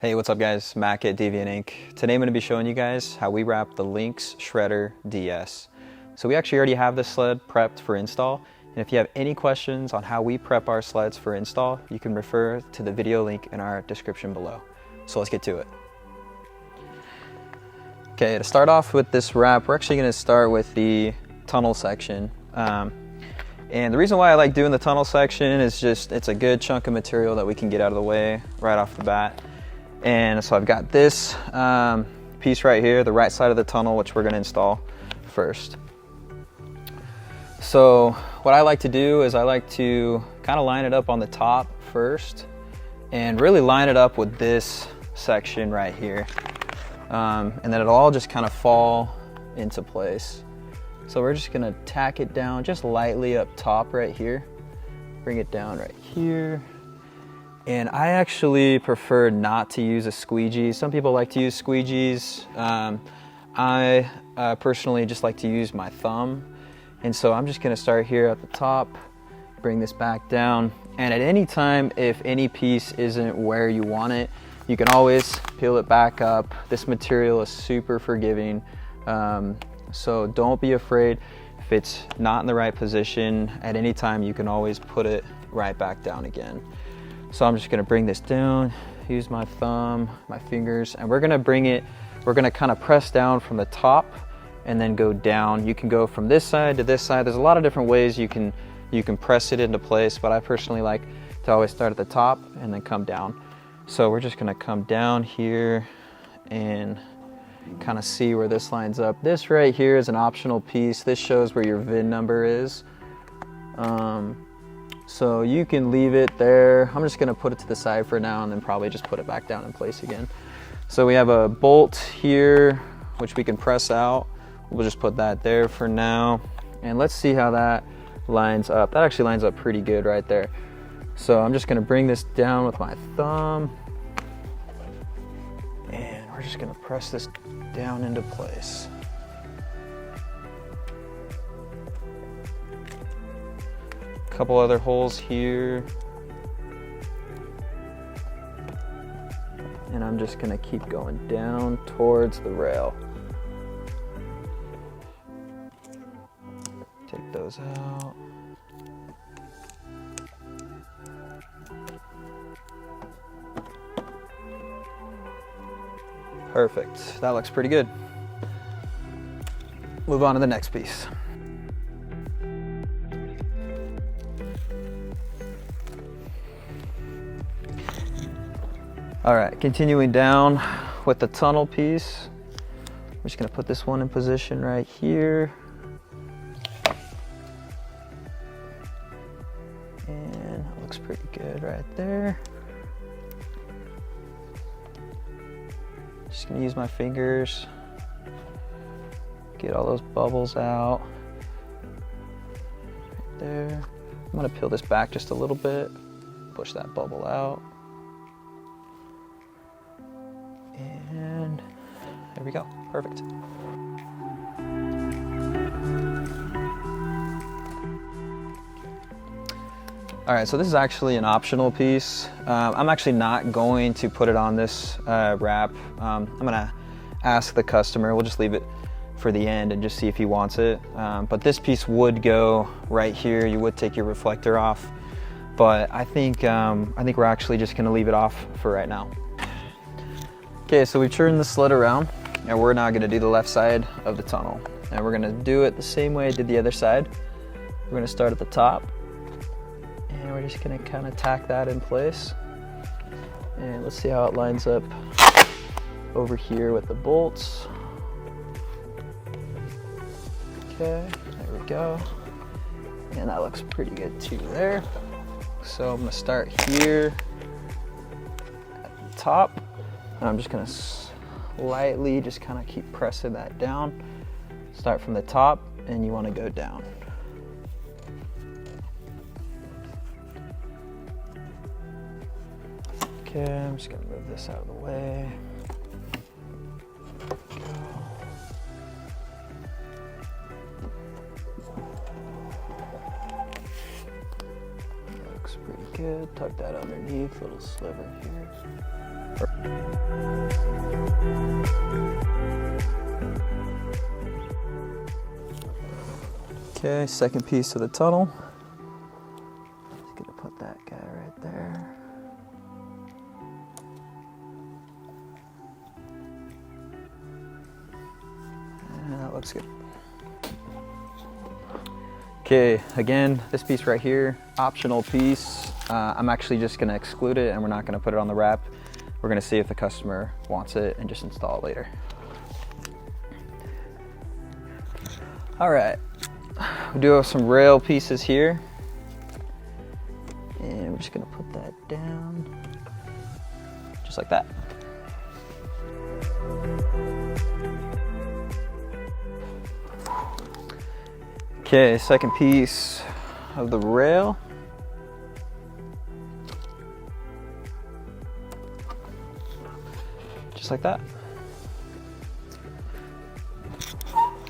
Hey, what's up guys? Mac at Deviant Inc. Today I'm going to be showing you guys how we wrap the Lynx Shredder DS. So we actually already have this sled prepped for install, and if you have any questions on how we prep our sleds for install, you can refer to the video link in our description below. So let's get to it. Okay, to start off with this wrap, we're actually going to start with the tunnel section. And the reason why I like doing the tunnel section is just it's a good chunk of material that we can get out of the way right off the bat. And so I've got this piece right here, the right side of the tunnel, which we're going to install first. So what I like to do is I like to kind of line it up on the top first and really line it up with this section right here. And then it'll all just kind of fall into place. So we're just going to tack it down just lightly up top right here. Bring it down right here. And I actually prefer not to use a squeegee. Some people like to use squeegees. I personally just like to use my thumb. And so I'm just gonna start here at the top, bring this back down. And at any time, if any piece isn't where you want it, you can always peel it back up. This material is super forgiving. So don't be afraid if it's not in the right position. At any time, you can always put it right back down again. So I'm just gonna bring this down, use my thumb, my fingers, and we're gonna kind of press down from the top and then go down. You can go from this side to this side. There's a lot of different ways you can press it into place, but I personally like to always start at the top and then come down. So we're just gonna come down here and kind of see where this lines up. This right here is an optional piece. This shows where your VIN number is. So you can leave it there. I'm just gonna put it to the side for now and then probably just put it back down in place again. So we have a bolt here, which we can press out. We'll just put that there for now. And let's see how that lines up. That actually lines up pretty good right there. So I'm just gonna bring this down with my thumb. And we're just gonna press this down into place. Couple other holes here, and I'm just gonna keep going down towards the rail. Take those out. Perfect, that looks pretty good. Move on to the next piece. All right, continuing down with the tunnel piece. We're just gonna put this one in position right here. And it looks pretty good right there. Just gonna use my fingers, get all those bubbles out. Right there. I'm gonna peel this back just a little bit, push that bubble out. And there we go, perfect. All right, so this is actually an optional piece. I'm actually not going to put it on this wrap. I'm gonna ask the customer, we'll just leave it for the end and just see if he wants it. But this piece would go right here. You would take your reflector off, but I think we're actually just gonna leave it off for right now. Okay, so we've turned the sled around and we're now gonna do the left side of the tunnel. And we're gonna do it the same way I did the other side. We're gonna start at the top and we're just gonna kind of tack that in place. And let's see how it lines up over here with the bolts. Okay, there we go. And that looks pretty good too there. So I'm gonna start here at the top. And I'm just gonna slightly just kind of keep pressing that down. Start from the top and you wanna go down. Okay, I'm just gonna move this out of the way. Looks pretty good. Tuck that underneath, little sliver here. Okay, second piece of the tunnel. Just gonna put that guy right there. And that looks good. Okay, again, this piece right here, optional piece. I'm actually just gonna exclude it and we're not gonna put it on the wrap. We're gonna see if the customer wants it and just install it later. All right. We do have some rail pieces here, and we're just gonna put that down, just like that. Okay, second piece of the rail. Just like that.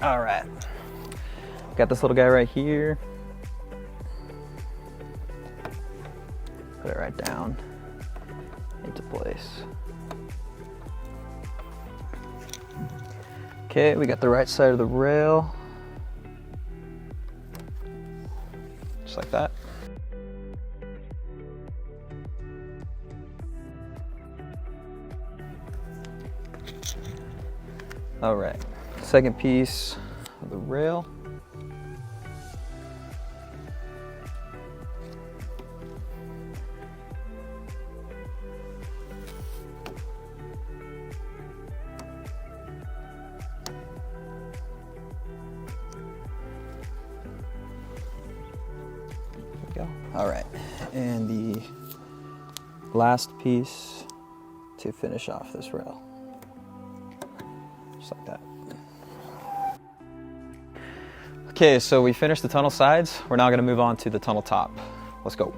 All right. Got this little guy right here. Put it right down into place. Okay, we got the right side of the rail. Just like that. All right, second piece of the rail. All right, and the last piece to finish off this rail, just like that. Okay, so we finished the tunnel sides. We're now gonna move on to the tunnel top. Let's go.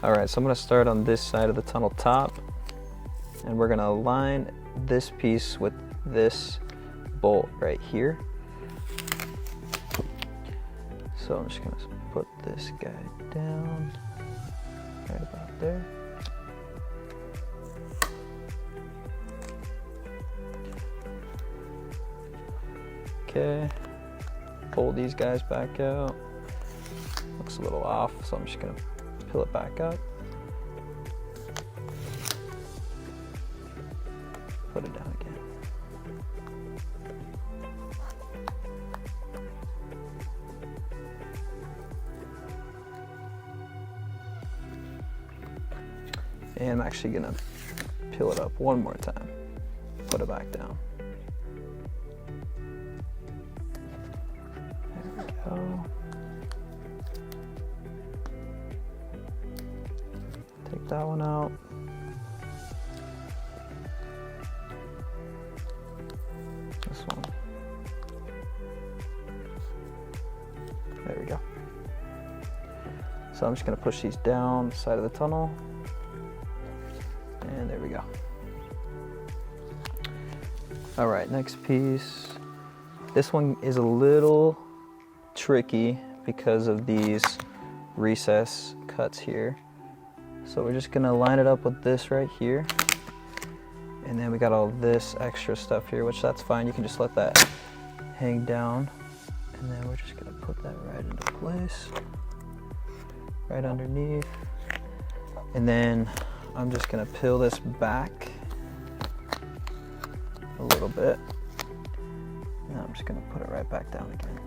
All right, so I'm gonna start on this side of the tunnel top, and we're gonna align this piece with this bolt right here. So I'm just gonna put this guy down right about there. Okay, pull these guys back out. Looks a little off, so I'm just gonna peel it back up. Put it down again. And I'm actually gonna peel it up one more time. Put it back down. There we go. Take that one out. This one. There we go. So I'm just gonna push these down the side of the tunnel. And there we go. All right, next piece. This one is a little tricky because of these recess cuts here. So we're just gonna line it up with this right here. And then we got all this extra stuff here, which that's fine. You can just let that hang down. And then we're just gonna put that right into place, right underneath. And then I'm just gonna peel this back a little bit. And I'm just gonna put it right back down again.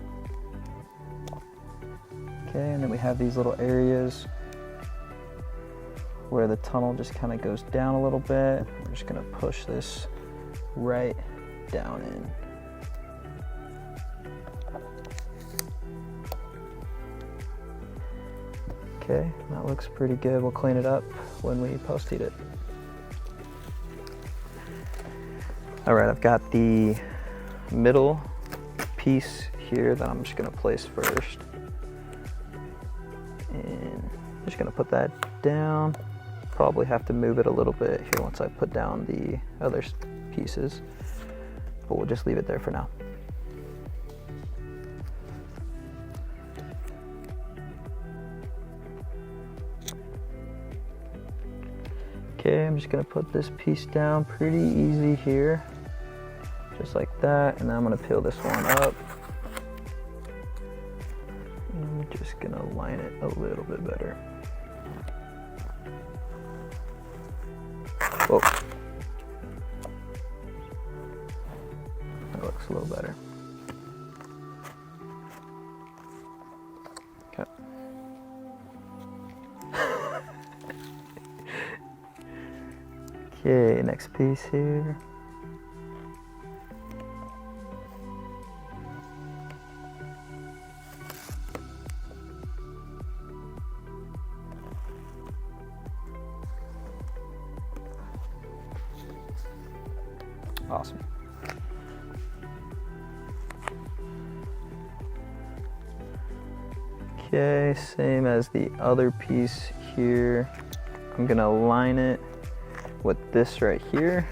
Okay, and then we have these little areas where the tunnel just kind of goes down a little bit. We're just gonna push this right down in. Okay, that looks pretty good. We'll clean it up when we post-heat it. All right, I've got the middle piece here that I'm just gonna place first. And I'm just gonna put that down. Probably have to move it a little bit here once I put down the other pieces, but we'll just leave it there for now. Okay, I'm just gonna put this piece down pretty easy here, just like that, and then I'm gonna peel this one up. I'm just gonna line it a little bit better. Whoa. That looks a little better. Okay. Okay, next piece here. Awesome. Okay, same as the other piece here. I'm gonna line it with this right here.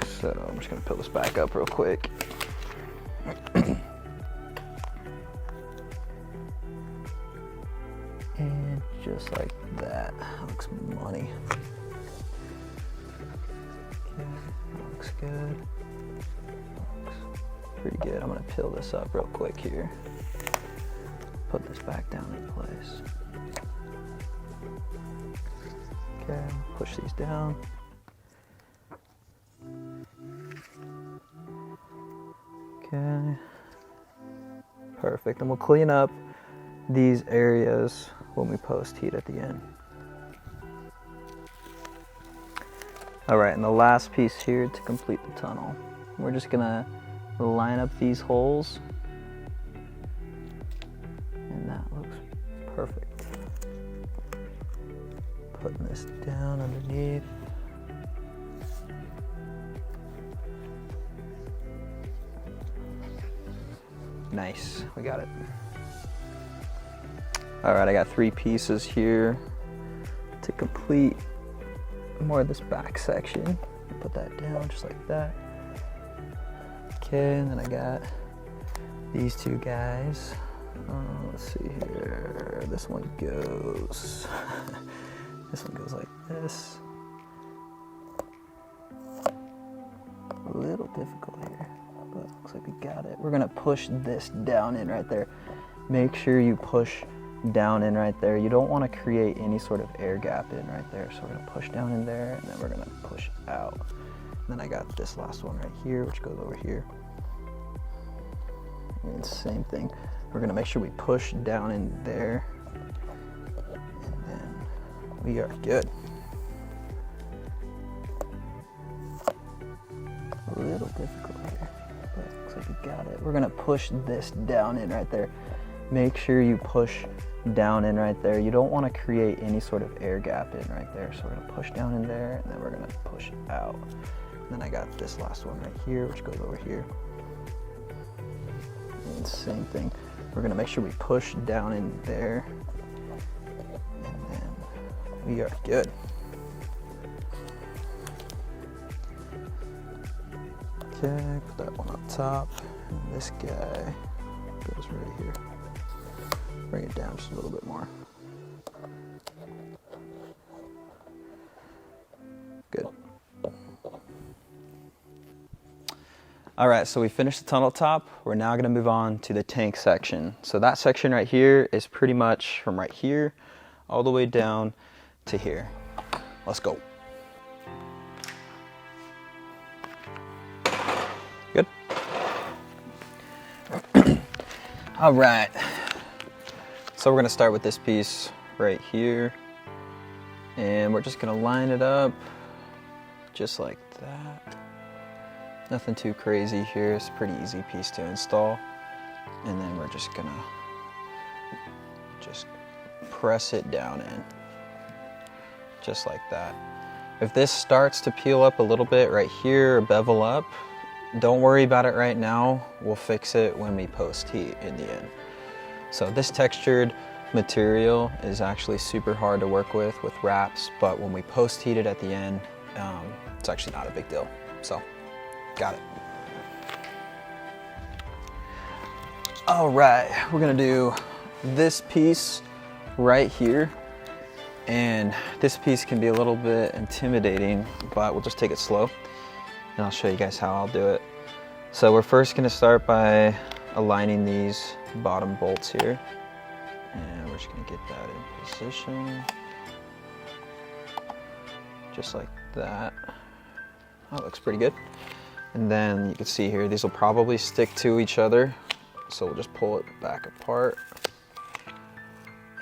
So I'm just gonna peel this back up real quick. And just like that. Looks money. Okay, looks good. Looks pretty good. I'm gonna peel this up real quick here. Put this back down in place. Okay, push these down. Okay, perfect. And we'll clean up these areas when we post heat at the end. All right, and the last piece here to complete the tunnel. We're just gonna line up these holes, and that looks perfect. Putting this down underneath. Nice, we got it. All right, I got 3 pieces here to complete more of this back section. Put that down just like that. Okay, and then I got these 2 guys. Let's see here. This one goes. This one goes like this. A little difficult here, but looks like we got it. We're gonna push this down in right there. Make sure you push down in right there. You don't want to create any sort of air gap in right there. So we're gonna push down in there, and then we're gonna push out. And then I got this last one right here, which goes over here. And same thing. We're gonna make sure we push down in there, and then we are good. A little difficult here, but looks like we got it. We're gonna push this down in right there. Make sure you push down in right there. You don't want to create any sort of air gap in right there. So we're gonna push down in there, and then we're gonna push out. And then I got this last one right here, which goes over here. And same thing. We're gonna make sure we push down in there, and then we are good. Okay, put that one up top, and this guy goes right here. Bring it down just a little bit more. Good. All right, so we finished the tunnel top. We're now gonna move on to the tank section. So that section right here is pretty much from right here all the way down to here. Let's go. Good. All right. So we're gonna start with this piece right here, and we're just gonna line it up just like that. Nothing too crazy here. It's a pretty easy piece to install. And then we're just gonna press it down in, just like that. If this starts to peel up a little bit right here or bevel up, don't worry about it right now. We'll fix it when we post heat in the end. So this textured material is actually super hard to work with wraps, but when we post heat it at the end, it's actually not a big deal. So, got it. All right, we're gonna do this piece right here. And this piece can be a little bit intimidating, but we'll just take it slow and I'll show you guys how I'll do it. So we're first gonna start by aligning these bottom bolts here. And we're just gonna get that in position. Just like that. That looks pretty good. And then you can see here, these will probably stick to each other. So we'll just pull it back apart.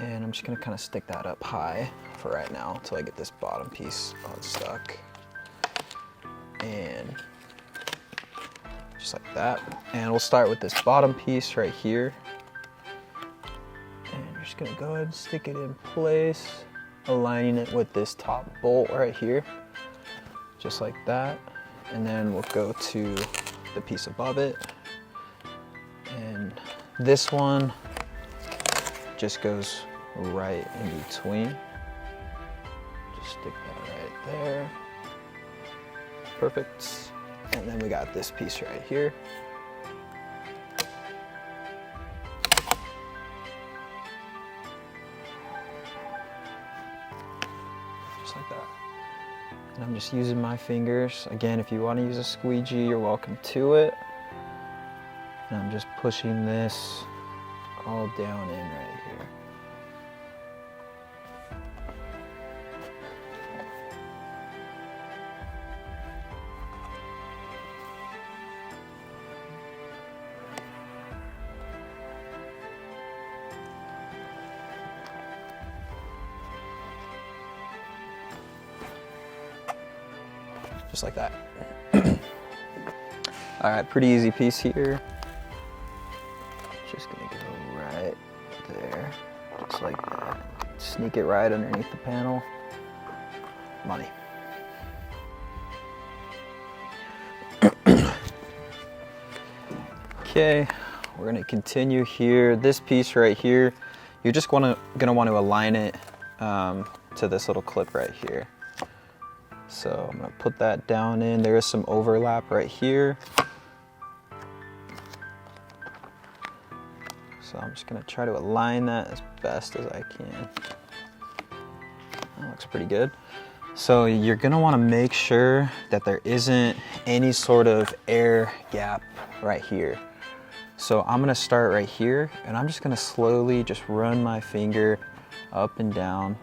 And I'm just gonna kind of stick that up high for right now until I get this bottom piece unstuck. And just like that. And we'll start with this bottom piece right here. And you're just gonna go ahead and stick it in place, aligning it with this top bolt right here, just like that. And then we'll go to the piece above it. And this one just goes right in between. Just stick that right there. Perfect. And then we got this piece right here. Just like that. And I'm just using my fingers. Again, if you want to use a squeegee, you're welcome to it. And I'm just pushing this all down in right here. Just like that. All right, pretty easy piece here. Just gonna go right there, just like that. Sneak it right underneath the panel. Money. Okay, we're gonna continue here. This piece right here, you're just gonna want to align it to this little clip right here. So I'm gonna put that down in. There is some overlap right here. So I'm just gonna try to align that as best as I can. That looks pretty good. So you're gonna wanna make sure that there isn't any sort of air gap right here. So I'm gonna start right here and I'm just gonna slowly just run my finger up and down.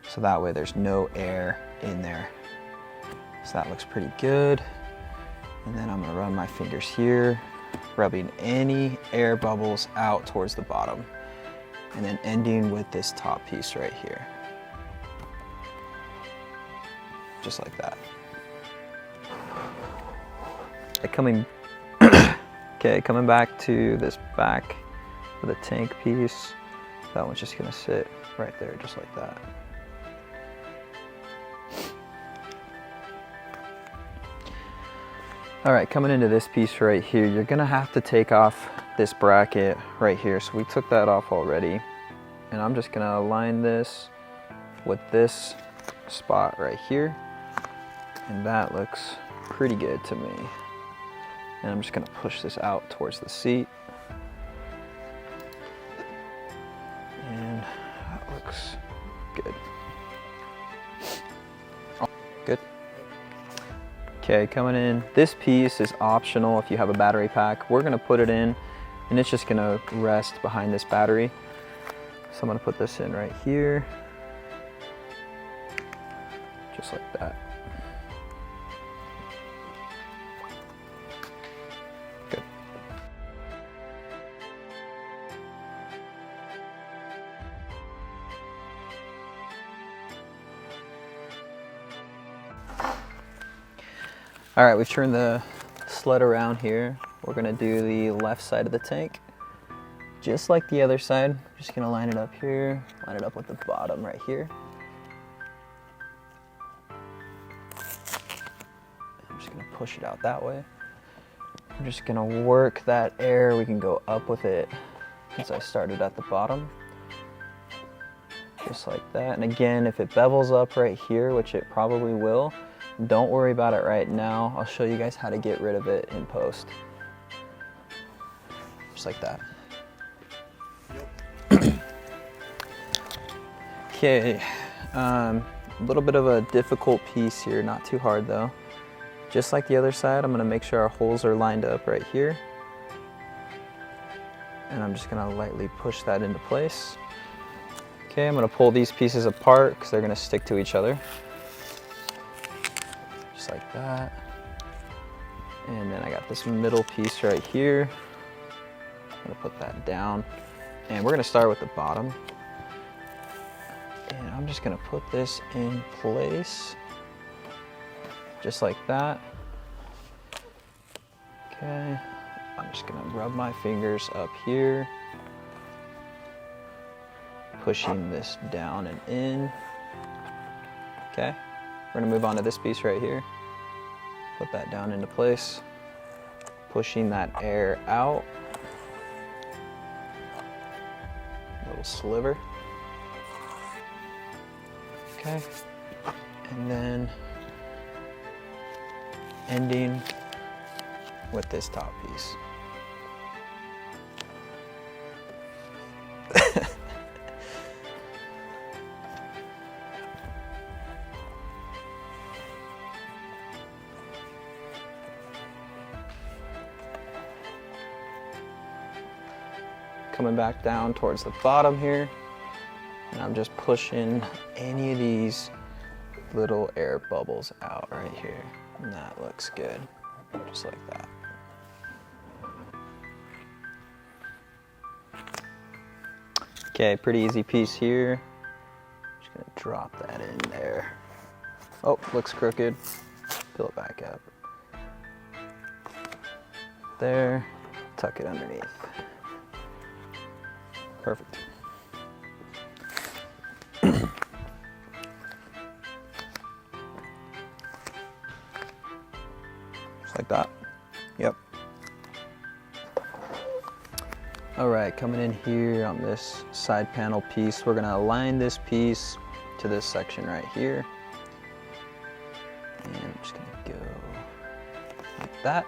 So that way there's no air in there. So that looks pretty good. And then I'm gonna run my fingers here, rubbing any air bubbles out towards the bottom. And then ending with this top piece right here. Just like that. Coming back to this back of the tank piece. That one's just gonna sit right there, just like that. All right, coming into this piece right here, you're gonna have to take off this bracket right here. So we took that off already. And I'm just gonna align this with this spot right here. And that looks pretty good to me. And I'm just gonna push this out towards the seat. And that looks good. Good. Okay, coming in, this piece is optional if you have a battery pack. We're gonna put it in and it's just gonna rest behind this battery. So I'm gonna put this in right here. Just like that. Good. All right, we've turned the sled around here. We're gonna do the left side of the tank. Just like the other side, just gonna line it up here, line it up with the bottom right here. I'm just gonna push it out that way. I'm just gonna work that air, we can go up with it since I started at the bottom. Just like that, and again, if it bevels up right here, which it probably will, don't worry about it right now. I'll show you guys how to get rid of it in post. Just like that. Okay, a little bit of a difficult piece here, not too hard though. Just like the other side, I'm gonna make sure our holes are lined up right here. And I'm just gonna lightly push that into place. Okay, I'm gonna pull these pieces apart because they're gonna stick to each other. Just like that. And then I got this middle piece right here. I'm gonna put that down. And we're gonna start with the bottom. And I'm just gonna put this in place. Just like that. Okay, I'm just gonna rub my fingers up here. Pushing this down and in. Okay, we're gonna move on to this piece right here. Put that down into place. Pushing that air out. A little sliver. Okay, and then ending with this top piece. Coming back down towards the bottom here, and I'm just pushing any of these little air bubbles out right here, and that looks good, just like that. Okay, pretty easy piece here. Just gonna drop that in there. Oh, looks crooked. Peel it back up. There, tuck it underneath. Perfect. Just like that. Yep. All right, coming in here on this side panel piece, we're gonna align this piece to this section right here. And I'm just gonna go like that.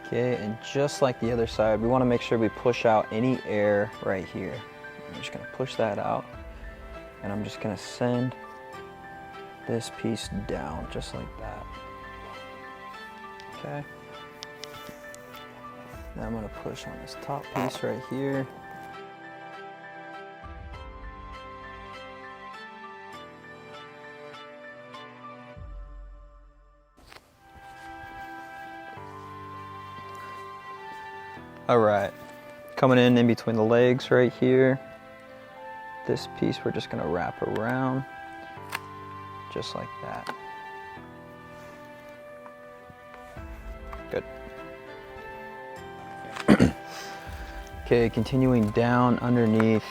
Okay, and just like the other side, we want to make sure we push out any air right here. I'm just going to push that out, and I'm just going to send this piece down just like that. Okay. Now I'm going to push on this top piece right here. All right, coming in between the legs right here. This piece we're just gonna wrap around, just like that. Good. Okay, continuing down underneath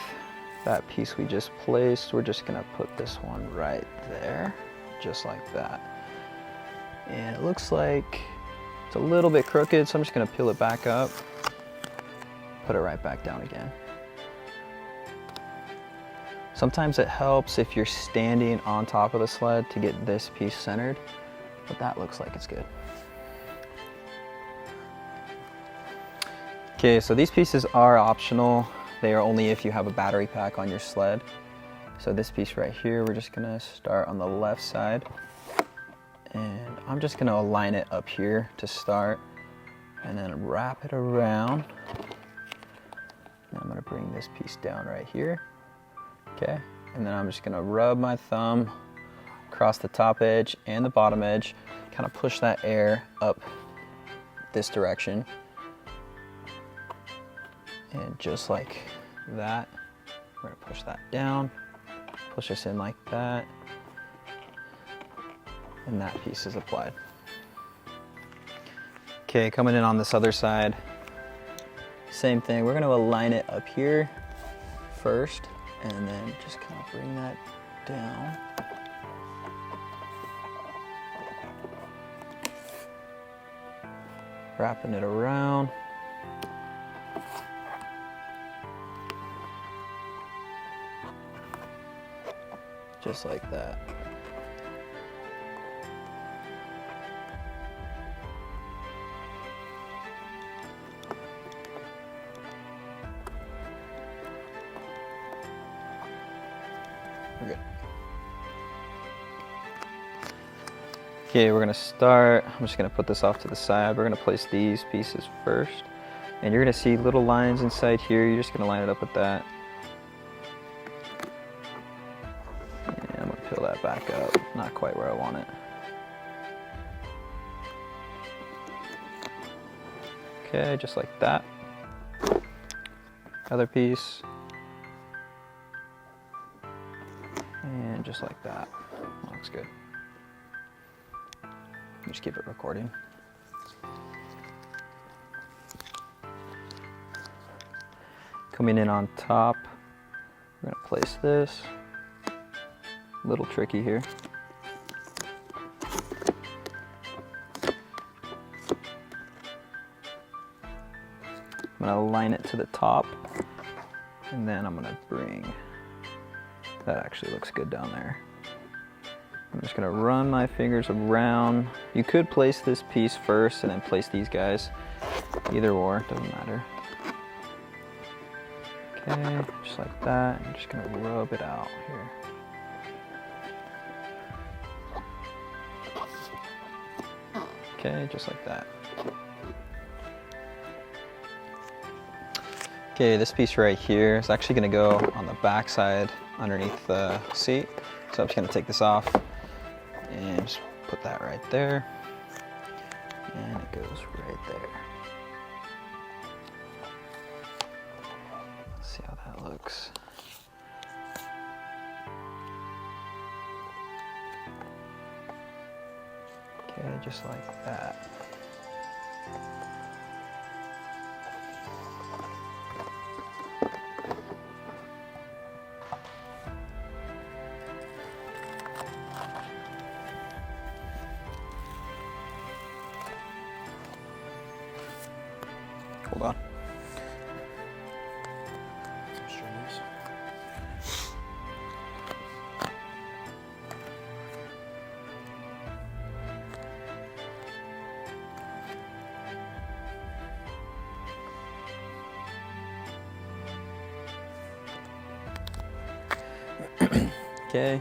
that piece we just placed, we're just gonna put this one right there, just like that. And it looks like it's a little bit crooked, so I'm just gonna peel it back up. Put it right back down again. Sometimes it helps if you're standing on top of the sled to get this piece centered, but that looks like it's good. Okay, so these pieces are optional. They are only if you have a battery pack on your sled. So this piece right here, we're just gonna start on the left side, and I'm just gonna align it up here to start, and then wrap it around. I'm gonna bring this piece down right here, okay? And then I'm just gonna rub my thumb across the top edge and the bottom edge, kind of push that air up this direction. And just like that, we're gonna push that down, push this in like that, and that piece is applied. Okay, coming in on this other side, same thing, we're gonna align it up here first, and then just kind of bring that down. Wrapping it around. Just like that. We're good. Okay, we're gonna start. I'm just gonna put this off to the side. We're gonna place these pieces first. And you're gonna see little lines inside here. You're just gonna line it up with that. And I'm gonna peel that back up. Not quite where I want it. Okay, just like that. Other piece. And just like that. Looks good. Just keep it recording. Coming in on top, we're gonna place this. A little tricky here. I'm gonna align it to the top, and then I'm gonna bring, that actually looks good down there. I'm just gonna run my fingers around. You could place this piece first and then place these guys. Either or, doesn't matter. Okay, just like that. I'm just gonna rub it out here. Okay, just like that. Okay, this piece right here is actually gonna go on the back side underneath the seat. So I'm just gonna take this off and just put that right there. And it goes right there. Let's see how that looks. Okay, just like that. Hold on. Okay,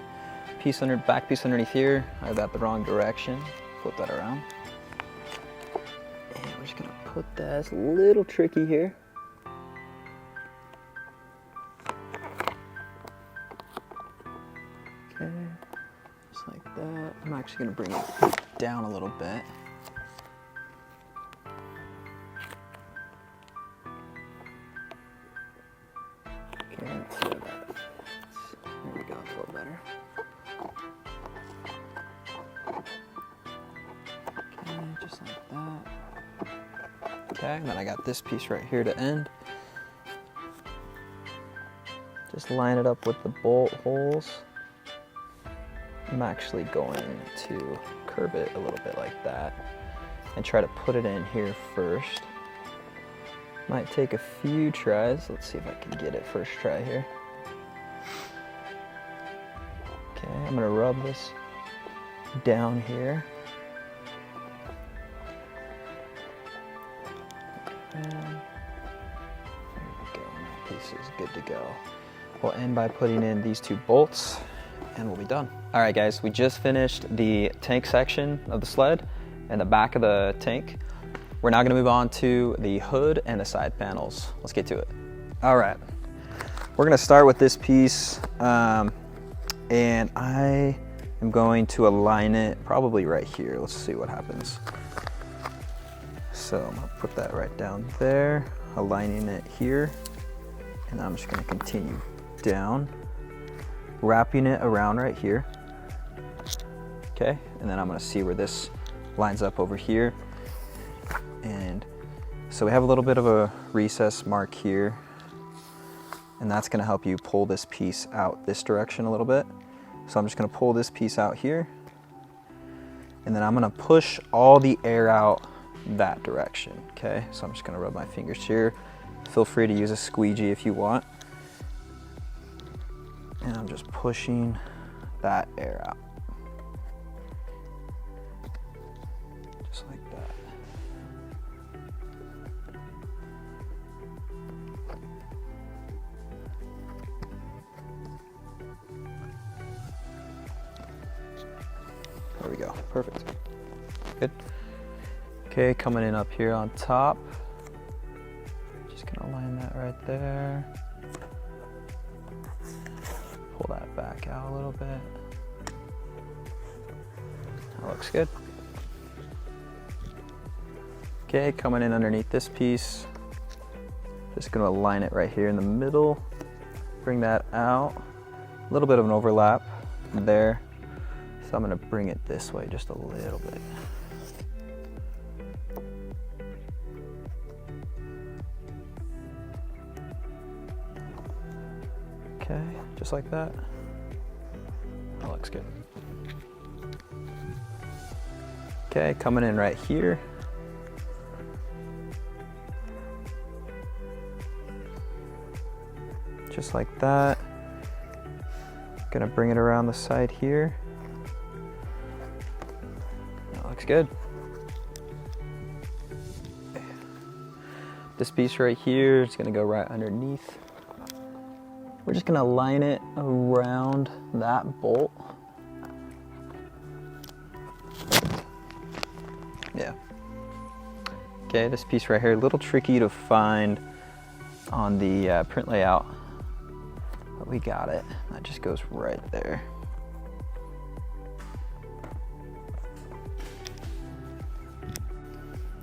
back piece underneath here. I got the wrong direction. Flip that around. And we're just gonna put that. It's a little tricky here. Okay, just like that. I'm actually gonna bring it down a little bit. Okay, let's see how that. There we go, it's a little better. Okay, just like that. Okay, and then I got this piece right here to end. Just line it up with the bolt holes. I'm actually going to curve it a little bit like that and try to put it in here first. Might take a few tries. Let's see if I can get it first try here. Okay, I'm gonna rub this down here. And there we go, that piece is good to go. We'll end by putting in these two bolts and we'll be done. All right guys, we just finished the tank section of the sled and the back of the tank. We're now gonna move on to the hood and the side panels. Let's get to it. All right, we're gonna start with this piece and I am going to align it probably right here. Let's see what happens. So I'm gonna put that right down there, aligning it here, and I'm just gonna continue down, wrapping it around right here. Okay, and then I'm gonna see where this lines up over here. And so we have a little bit of a recess mark here, and that's gonna help you pull this piece out this direction a little bit. So I'm just gonna pull this piece out here, and then I'm gonna push all the air out that direction, okay? So I'm just gonna rub my fingers here. Feel free to use a squeegee if you want. And I'm just pushing that air out. Just like that. Perfect. Good. Okay, coming in up here on top. Just gonna line that right there. Pull that back out a little bit. That looks good. Okay, coming in underneath this piece. Just gonna align it right here in the middle. Bring that out. A little bit of an overlap there. So I'm gonna bring it this way just a little bit. Okay, just like that. That looks good. Okay, coming in right here. Just like that. Gonna bring it around the side here. That looks good. This piece right here is gonna go right underneath. We're just gonna line it around that bolt. Yeah. Okay, this piece right here, a little tricky to find on the print layout, but we got it. That just goes right there.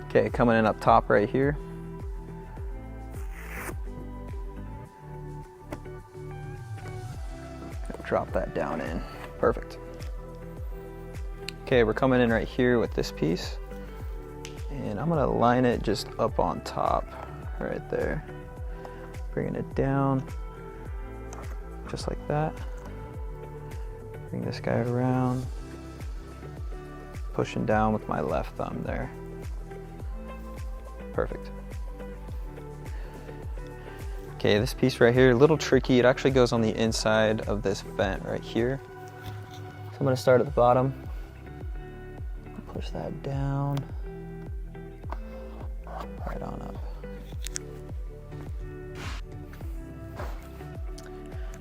Okay, coming in up top right here. Drop that down in. Perfect. Okay, we're coming in right here with this piece, and I'm gonna line it just up on top right there. Bringing it down just like that. Bring this guy around, pushing down with my left thumb there. Perfect. Okay, this piece right here, a little tricky. It actually goes on the inside of this vent right here. So I'm gonna start at the bottom, push that down, right on up.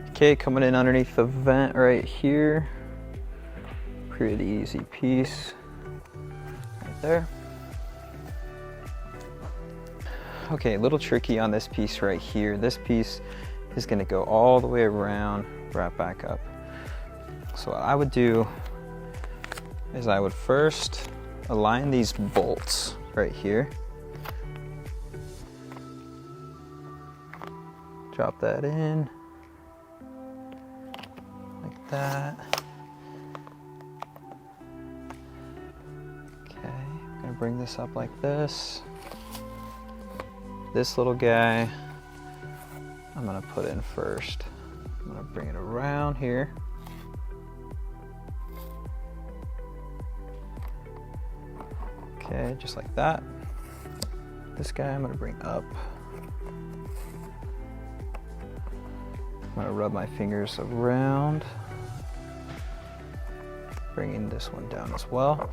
Okay, coming in underneath the vent right here. Pretty easy piece, right there. Okay, a little tricky on this piece right here. This piece is gonna go all the way around, wrap back up. So what I would do is I would first align these bolts right here. Drop that in, like that. Okay, I'm gonna bring this up like this. This little guy, I'm gonna put in first. I'm gonna bring it around here. Okay, just like that. This guy I'm gonna bring up. I'm gonna rub my fingers around. Bringing this one down as well.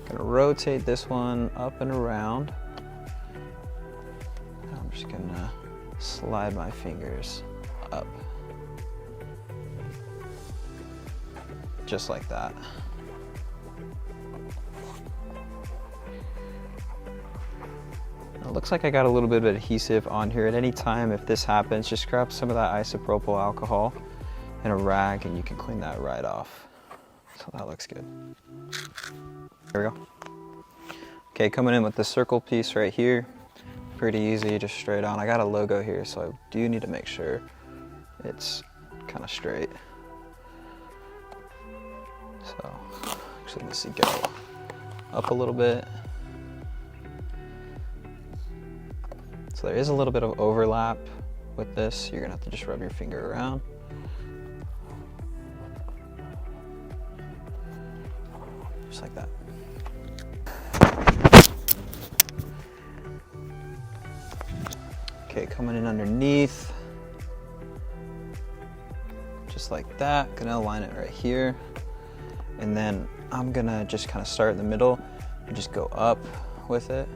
Gonna rotate this one up and around. I'm just gonna slide my fingers up. Just like that. It looks like I got a little bit of adhesive on here. At any time, if this happens, just grab some of that isopropyl alcohol and a rag and you can clean that right off. So that looks good. There we go. Okay, coming in with the circle piece right here. Pretty easy, just straight on. I got a logo here, so I do need to make sure it's kind of straight. So, actually, let's see, go up a little bit. So there is a little bit of overlap with this. You're gonna have to just rub your finger around. Just like that. Okay, coming in underneath. Just like that. Gonna align it right here. And then I'm gonna just kind of start in the middle and just go up with it.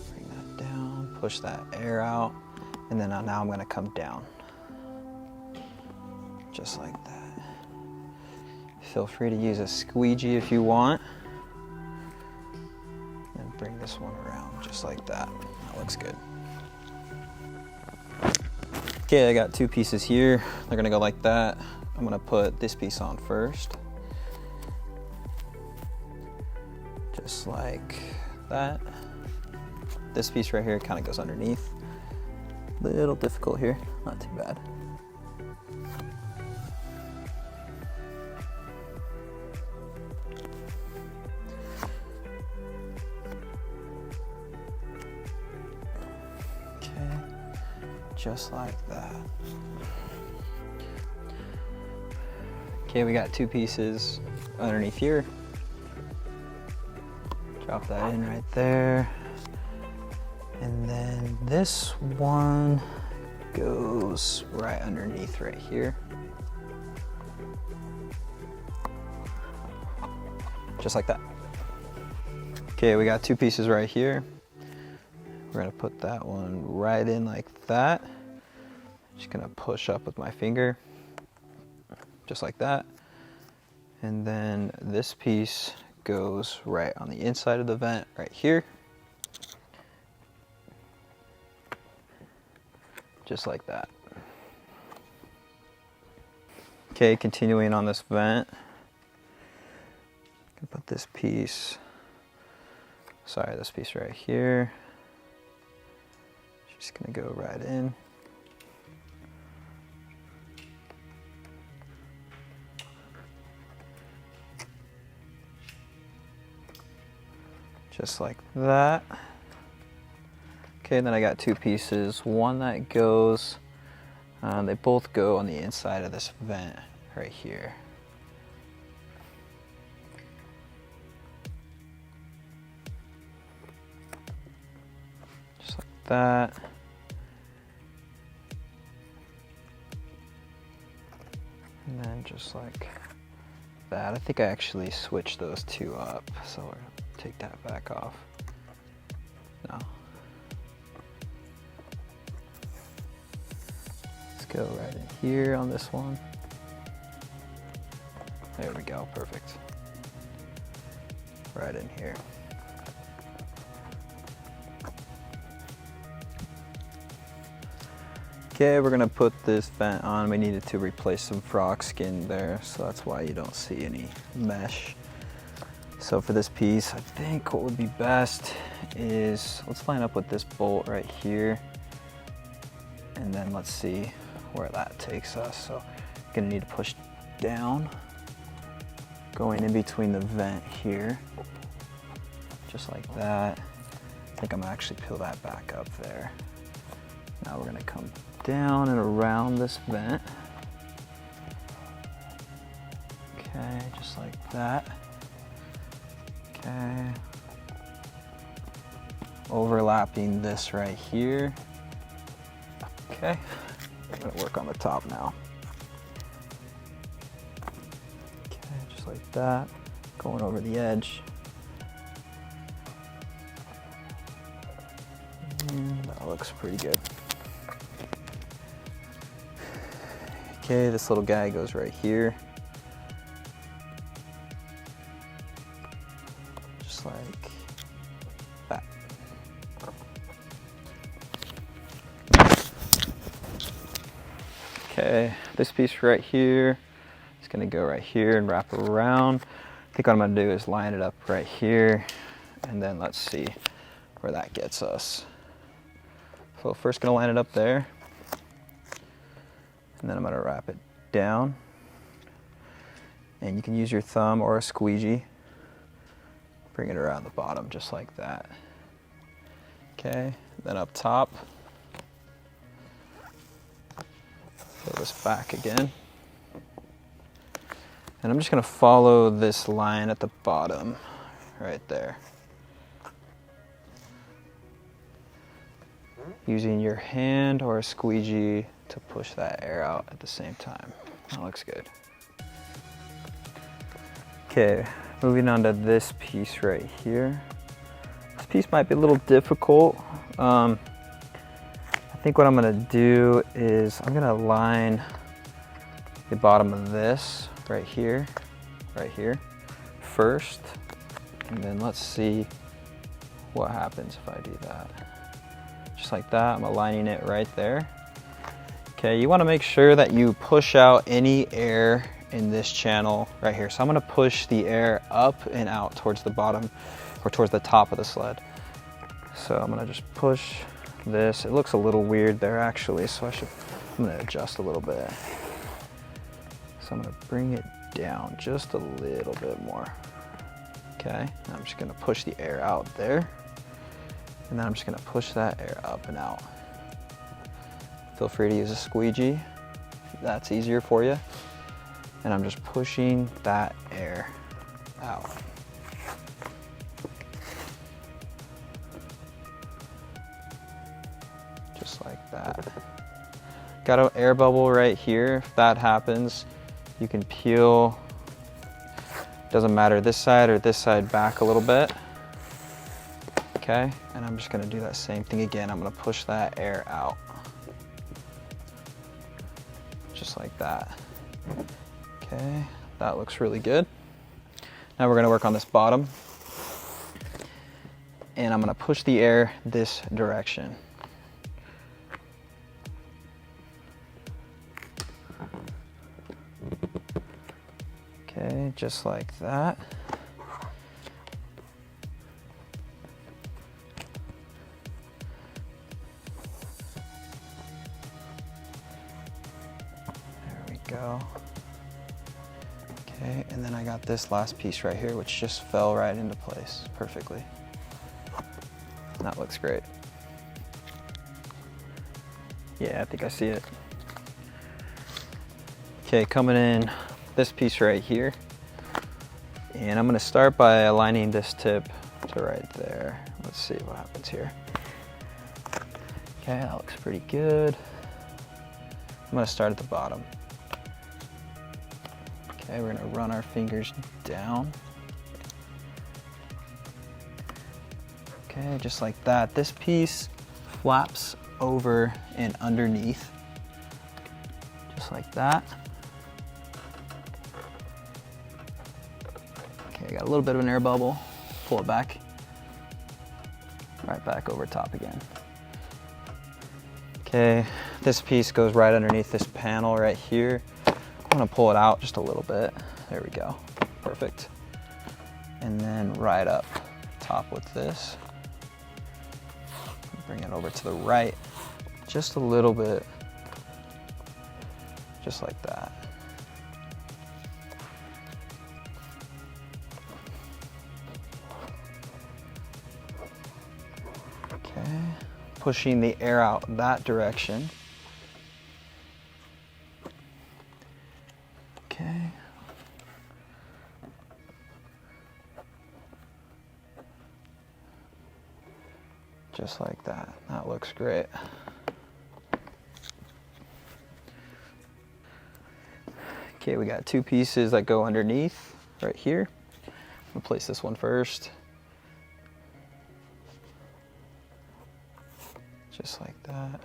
Bring that down, push that air out, And then now I'm gonna come down. Just like that. Feel free to use a squeegee if you want. And bring this one around just like that. That looks good. Okay, I got two pieces here. They're gonna go like that. I'm gonna put this piece on first. Just like that. This piece right here kind of goes underneath. Little difficult here, not too bad. Okay, just like that. Okay, we got two pieces underneath here. Drop that in right there. And then this one goes right underneath right here. Just like that. Okay, we got two pieces right here. We're gonna put that one right in like that. Just gonna push up with my finger, just like that. And then this piece goes right on the inside of the vent right here. Just like that. Okay, continuing on this vent, I'm gonna put this piece, this piece right here. Just gonna go right in. Just like that. Okay, then I got two pieces. One that goes, they both go on the inside of this vent right here. Just like that. And then just like that. I think I actually switched those two up, so we're gonna take that back off. No. Go right in here on this one. There we go, perfect. Right in here. Okay, we're gonna put this vent on. We needed to replace some frog skin there, so that's why you don't see any mesh. So for this piece, I think what would be best is, let's line up with this bolt right here, and then let's see where that takes us. So gonna need to push down, going in between the vent here, just like that. I think I'm gonna actually peel that back up there. Now we're gonna come down and around this vent. Okay, just like that. Okay. Overlapping this right here. Okay. I'm gonna work on the top now. Okay, just like that. Going over the edge. And that looks pretty good. Okay, this little guy goes right here. Just like that. Okay, this piece right here is gonna go right here and wrap around. I think what I'm gonna do is line it up right here, and then let's see where that gets us. So first gonna line it up there, and then I'm gonna wrap it down. And you can use your thumb or a squeegee. Bring it around the bottom just like that. Okay, then up top, pull this back again. And I'm just gonna follow this line at the bottom, right there. Using your hand or a squeegee to push that air out at the same time. That looks good. Okay, moving on to this piece right here. This piece might be a little difficult. I think what I'm gonna do is I'm gonna line the bottom of this right here first, and then let's see what happens if I do that. Just like that, I'm aligning it right there. Okay, you wanna make sure that you push out any air in this channel right here. So I'm gonna push the air up and out towards the bottom or towards the top of the sled. So I'm gonna just push this. It looks a little weird there actually, so I'm gonna adjust a little bit. So I'm gonna bring it down just a little bit more. Okay, and I'm just gonna push the air out there. And then I'm just gonna push that air up and out. Feel free to use a squeegee if that's easier for you. And I'm just pushing that air out. Just like that. Got an air bubble right here. If that happens, you can peel, doesn't matter, this side or this side back a little bit. Okay, and I'm just gonna do that same thing again. I'm gonna push that air out. Just like that. Okay, that looks really good. Now we're gonna work on this bottom. And I'm gonna push the air this direction. Okay, just like that. There we go. Okay, and then I got this last piece right here, which just fell right into place perfectly. That looks great. Yeah, I think I see it. Okay, coming in this piece right here. And I'm gonna start by aligning this tip to right there. Let's see what happens here. Okay, that looks pretty good. I'm gonna start at the bottom. Okay, we're gonna run our fingers down. Okay, just like that. This piece flaps over and underneath, just like that. Okay, I got a little bit of an air bubble. Pull it back. Right back over top again. Okay, this piece goes right underneath this panel right here. I'm gonna pull it out just a little bit. There we go, perfect. And then right up top with this. Bring it over to the right, just a little bit, just like that. Okay, pushing the air out that direction. Okay. Just like that. That looks great. Okay, we got two pieces that go underneath right here. I'm gonna place this one first. Just like that.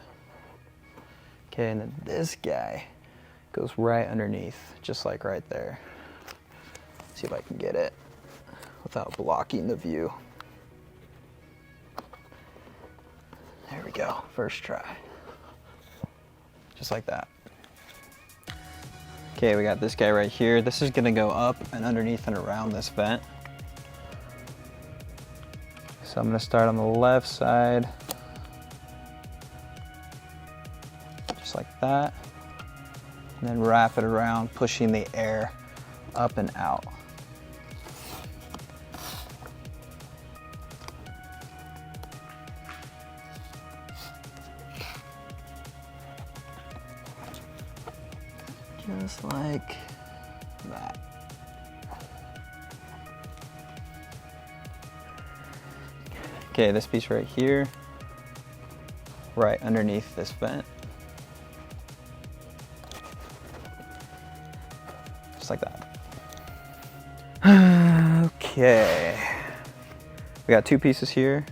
Okay, and then this guy goes right underneath, just like right there. See if I can get it without blocking the view. There we go, first try. Just like that. Okay, we got this guy right here. This is gonna go up and underneath and around this vent. So I'm gonna start on the left side. Just like that. And then wrap it around, pushing the air up and out. Just like that. Okay, this piece right here, right underneath this vent. Just like that. Okay. We got two pieces here.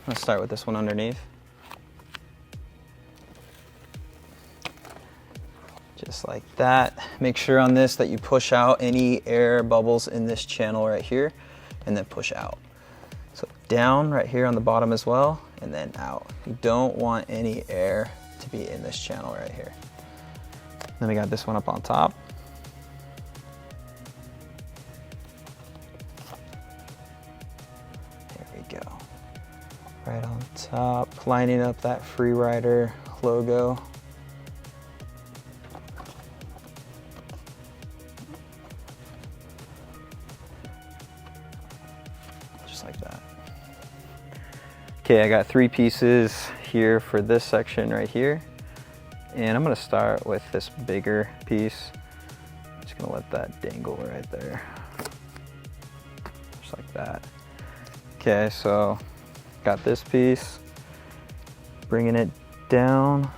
Let's start with this one underneath. Just like that. Make sure on this that you push out any air bubbles in this channel right here, and then push out. So down right here on the bottom as well, and then out. You don't want any air to be in this channel right here. Then we got this one up on top. There we go. Right on top, lining up that Freerider logo. Just like that. Okay, I got 3 pieces here for this section right here. And I'm gonna start with this bigger piece. I'm just gonna let that dangle right there. Just like that. Okay, so got this piece, bringing it down,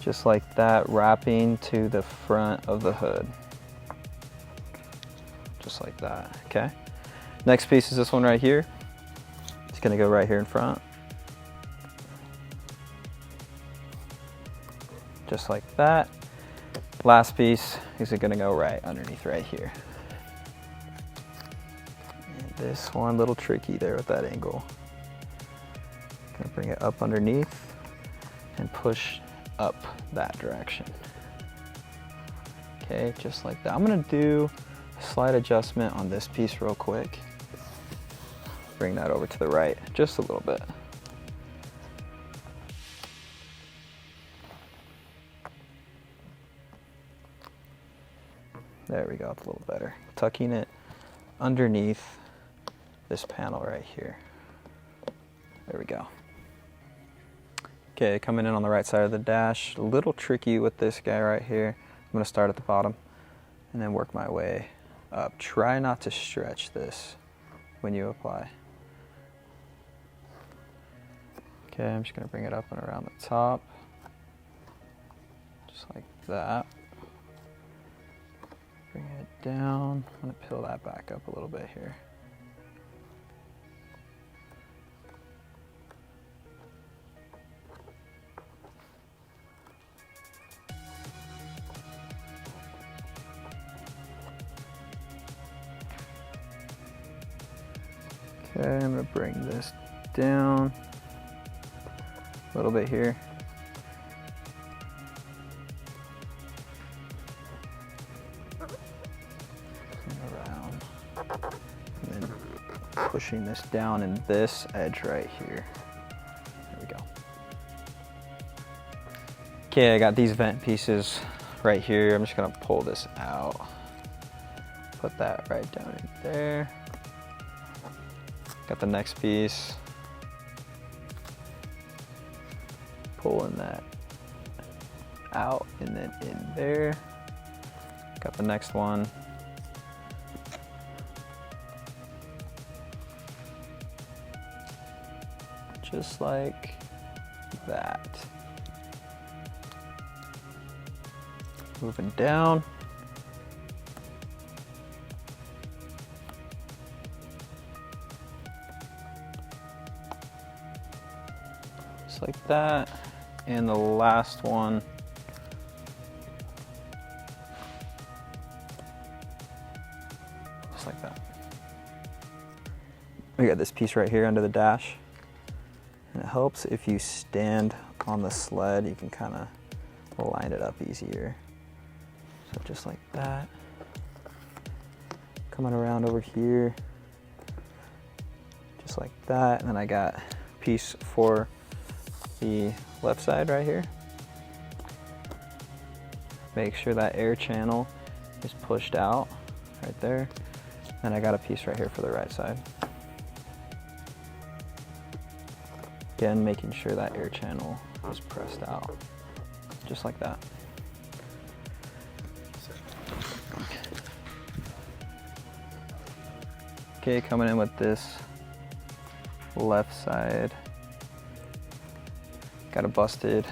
just like that, wrapping to the front of the hood. Just like that, okay? Next piece is this one right here. It's gonna go right here in front. Just like that. Last piece is gonna go right underneath right here. And this one, a little tricky there with that angle. Gonna bring it up underneath and push up that direction. Okay, just like that. I'm gonna do a slight adjustment on this piece real quick. Bring that over to the right, just a little bit. There we go, it's a little better. Tucking it underneath this panel right here. There we go. Okay, coming in on the right side of the dash. A little tricky with this guy right here. I'm gonna start at the bottom and then work my way up. Try not to stretch this when you apply. Okay, I'm just gonna bring it up and around the top. Just like that. Bring it down. I'm gonna peel that back up a little bit here. Okay, I'm gonna bring this down a little bit here. Around. And then pushing this down in this edge right here. There we go. Okay, I got these vent pieces right here. I'm just gonna pull this out. Put that right down in there. Got the next piece. Pulling that out and then in there. Got the next one. Just like that. Moving down. Just like that. And the last one. Just like that. We got this piece right here under the dash. And it helps if you stand on the sled, you can kind of line it up easier. So just like that. Coming around over here. Just like that. And then I got a piece for the left side right here. Make sure that air channel is pushed out right there. And I got a piece right here for the right side. Again, making sure that air channel is pressed out, just like that. Okay, coming in with this left side. Got a busted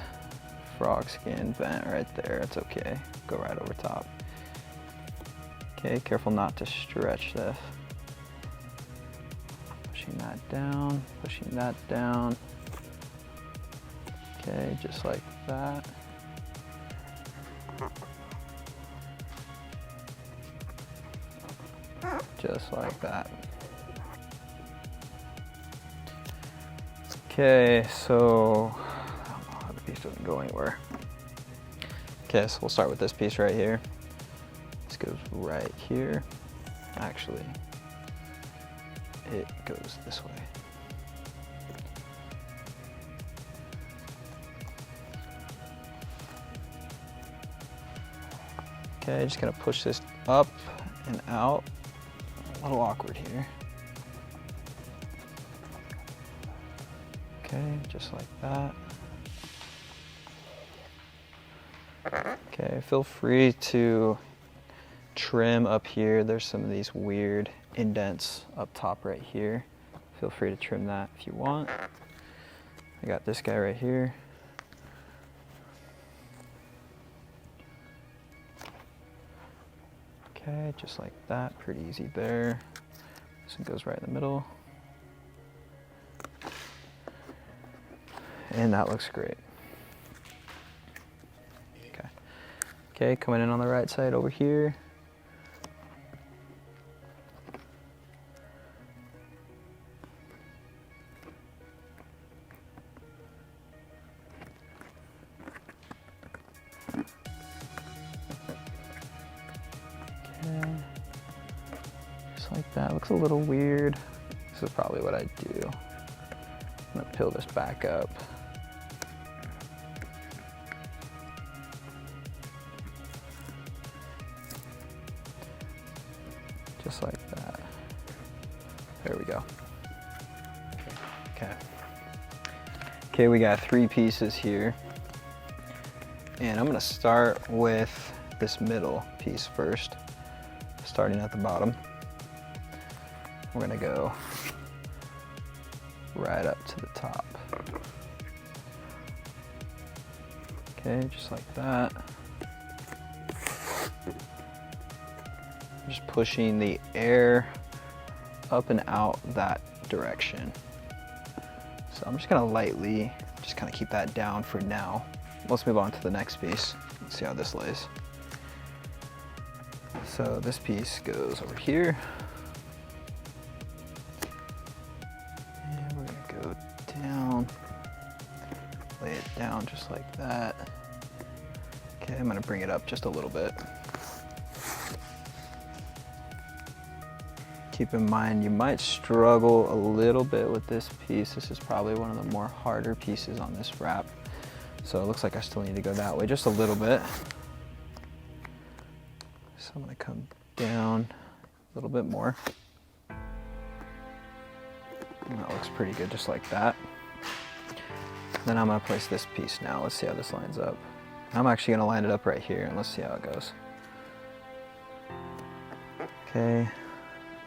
frog skin vent right there. It's okay. Go right over top. Okay, careful not to stretch this. Pushing that down, pushing that down. Okay, just like that. Just like that. Okay, so I don't know how the piece doesn't go anywhere. Okay, so we'll start with this piece right here. This goes right here. Actually, it goes this way. Okay, just gonna push this up and out. A little awkward here. Okay, just like that. Okay, feel free to trim up here. There's some of these weird indents up top right here. Feel free to trim that if you want. I got this guy right here. Okay, just like that, pretty easy there. This one goes right in the middle. And that looks great. Okay. Okay, coming in on the right side over here. Okay. Just like that, looks a little weird. This is probably what I do. I'm gonna peel this back up. Just like that. There we go. Okay. Okay, we got 3 pieces here. And I'm gonna start with this middle piece first, starting at the bottom. We're gonna go right up to the top. Okay, just like that. Just pushing the air up and out that direction. So I'm just gonna lightly, just kind of keep that down for now. Let's move on to the next piece. Let's see how this lays. So this piece goes over here. And we're gonna go down, lay it down just like that. Okay, I'm gonna bring it up just a little bit. Keep in mind, you might struggle a little bit with this piece. This is probably one of the more harder pieces on this wrap. So it looks like I still need to go that way just a little bit. So I'm gonna come down a little bit more. And that looks pretty good, just like that. Then I'm gonna place this piece now. Let's see how this lines up. I'm actually gonna line it up right here and let's see how it goes. Okay.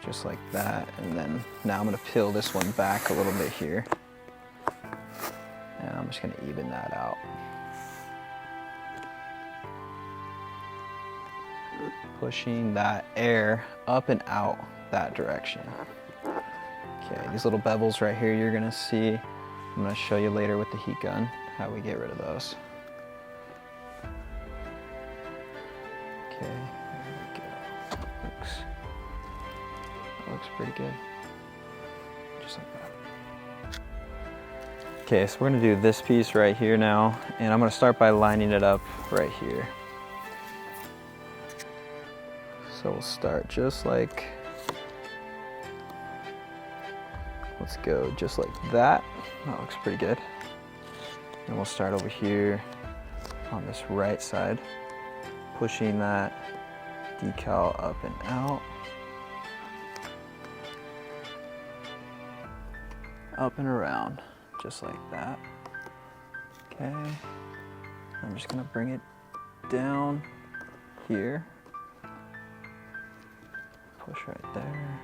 Just like that, and then now I'm gonna peel this one back a little bit here. And I'm just gonna even that out. Pushing that air up and out that direction. Okay, these little bevels right here you're gonna see. I'm gonna show you later with the heat gun how we get rid of those. Okay, there we go. Looks pretty good. Just like that. Okay, so we're gonna do this piece right here now, and I'm gonna start by lining it up right here. So we'll start just like, let's go just like that. That looks pretty good. And we'll start over here on this right side, pushing that decal up and out. Up and around, just like that. Okay, I'm just gonna bring it down here. Push right there.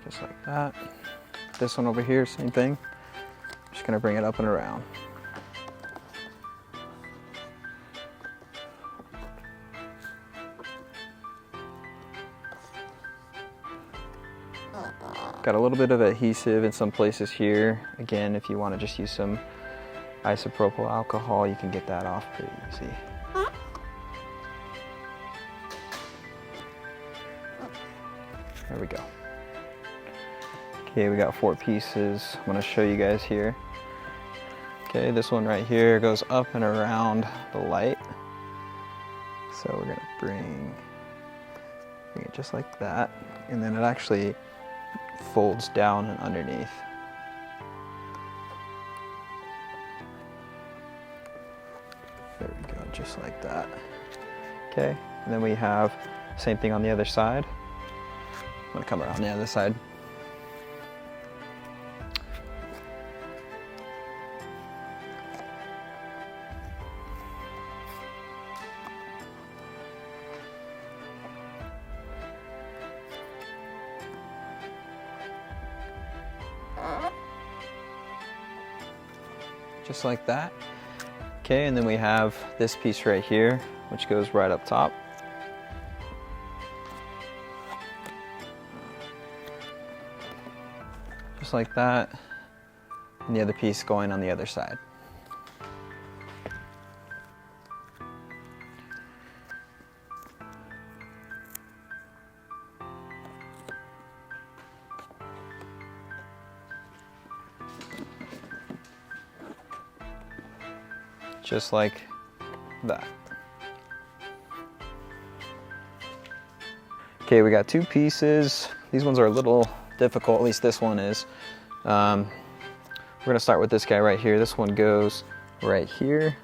Just like that. This one over here, same thing. Just gonna bring it up and around. Got a little bit of adhesive in some places here. Again, if you want to just use some isopropyl alcohol, you can get that off pretty easy. There we go. Okay, we got 4 pieces. I'm gonna show you guys here. Okay, this one right here goes up and around the light. So we're gonna bring it just like that. And then it actually folds down and underneath. There we go, just like that. Okay, and then we have same thing on the other side. I'm gonna come around the other side. Just like that. Okay, and then we have this piece right here, which goes right up top. Just like that. And the other piece going on the other side. Just like that. Okay, we got 2 pieces. These ones are a little difficult, at least this one is. We're gonna start with this guy right here. This one goes right here.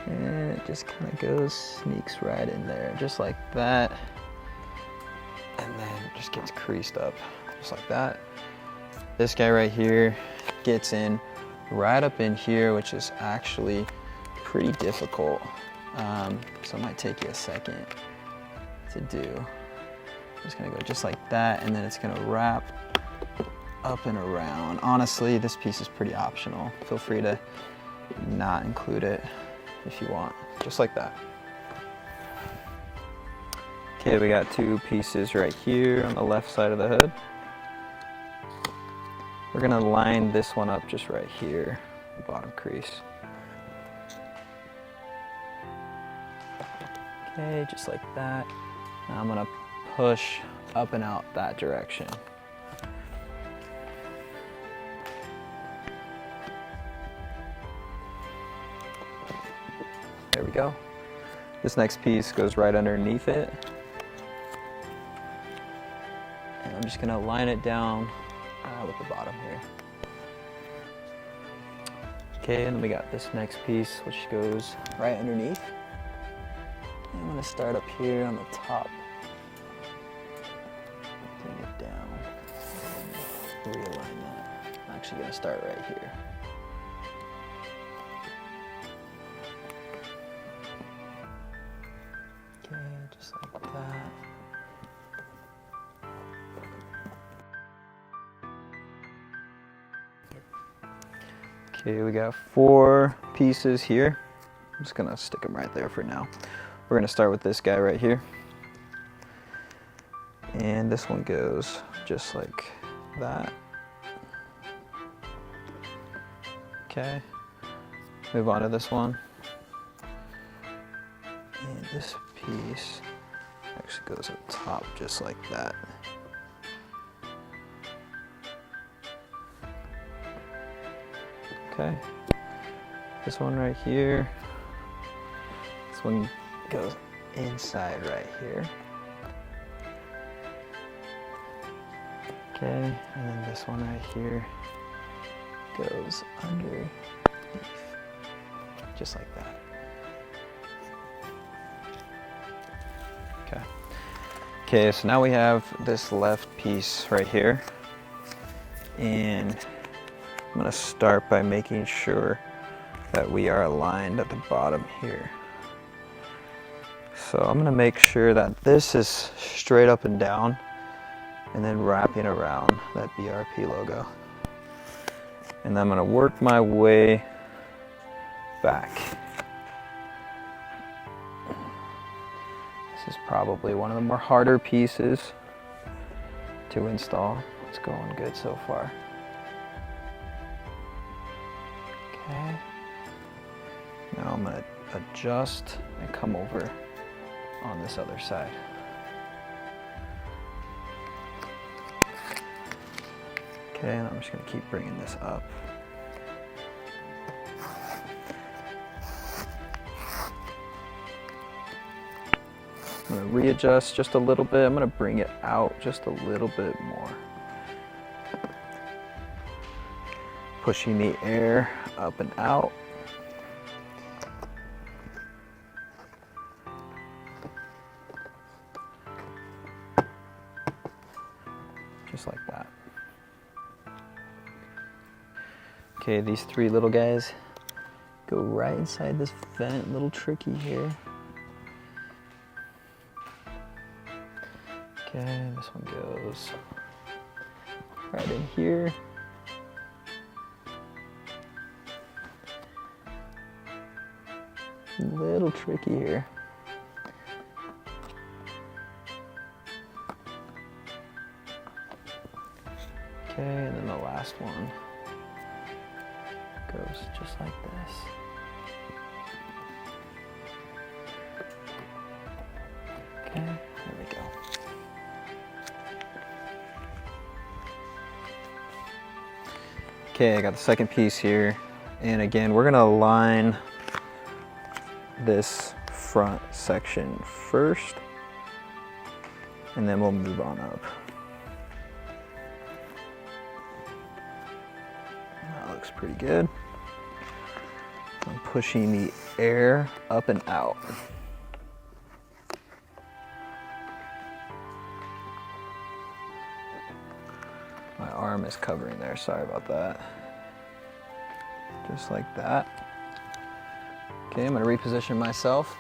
And it just kind of goes, sneaks right in there, just like that. And then just gets creased up, just like that. This guy right here gets in right up in here, which is actually pretty difficult. So it might take you a second to do. I'm just gonna go just like that, and then it's gonna wrap up and around. Honestly, this piece is pretty optional. Feel free to not include it if you want, just like that. Okay, we got 2 pieces right here on the left side of the hood. We're gonna line this one up just right here, the bottom crease. Okay, just like that. Now I'm gonna push up and out that direction. There we go. This next piece goes right underneath it. And I'm just gonna line it down with the bottom here. Okay, and then we got this next piece, which goes right underneath. And I'm gonna start up here on the top. Bring it down. Realign that. I'm actually gonna start right here. Okay, just like that. Okay, we got 4 pieces here. I'm just gonna stick them right there for now. We're gonna start with this guy right here. And this one goes just like that. Okay, move on to this one. And this piece actually goes up top just like that. Okay, this one right here. This one goes inside right here. Okay, and then this one right here goes underneath, just like that. Okay. Okay, so now we have this left piece right here, and I'm gonna start by making sure that we are aligned at the bottom here. So I'm gonna make sure that this is straight up and down, and then wrapping around that BRP logo. And then I'm gonna work my way back. This is probably one of the more harder pieces. to install. It's going good so far. Okay. Now I'm gonna adjust and come over on this other side. Okay, and I'm just gonna keep bringing this up. I'm gonna readjust just a little bit. I'm gonna bring it out just a little bit more. Pushing the air up and out. Just like that. Okay, these three little guys go right inside this vent. A little tricky here. Okay, this one goes right in here. A little tricky here. Okay, and then the last one goes just like this. Okay, there we go. Okay, I got the second piece here. And again, we're gonna align this front section first, and then we'll move on up. That looks pretty good. I'm pushing the air up and out. My arm is covering there, sorry about that. Just like that. Okay, I'm gonna reposition myself.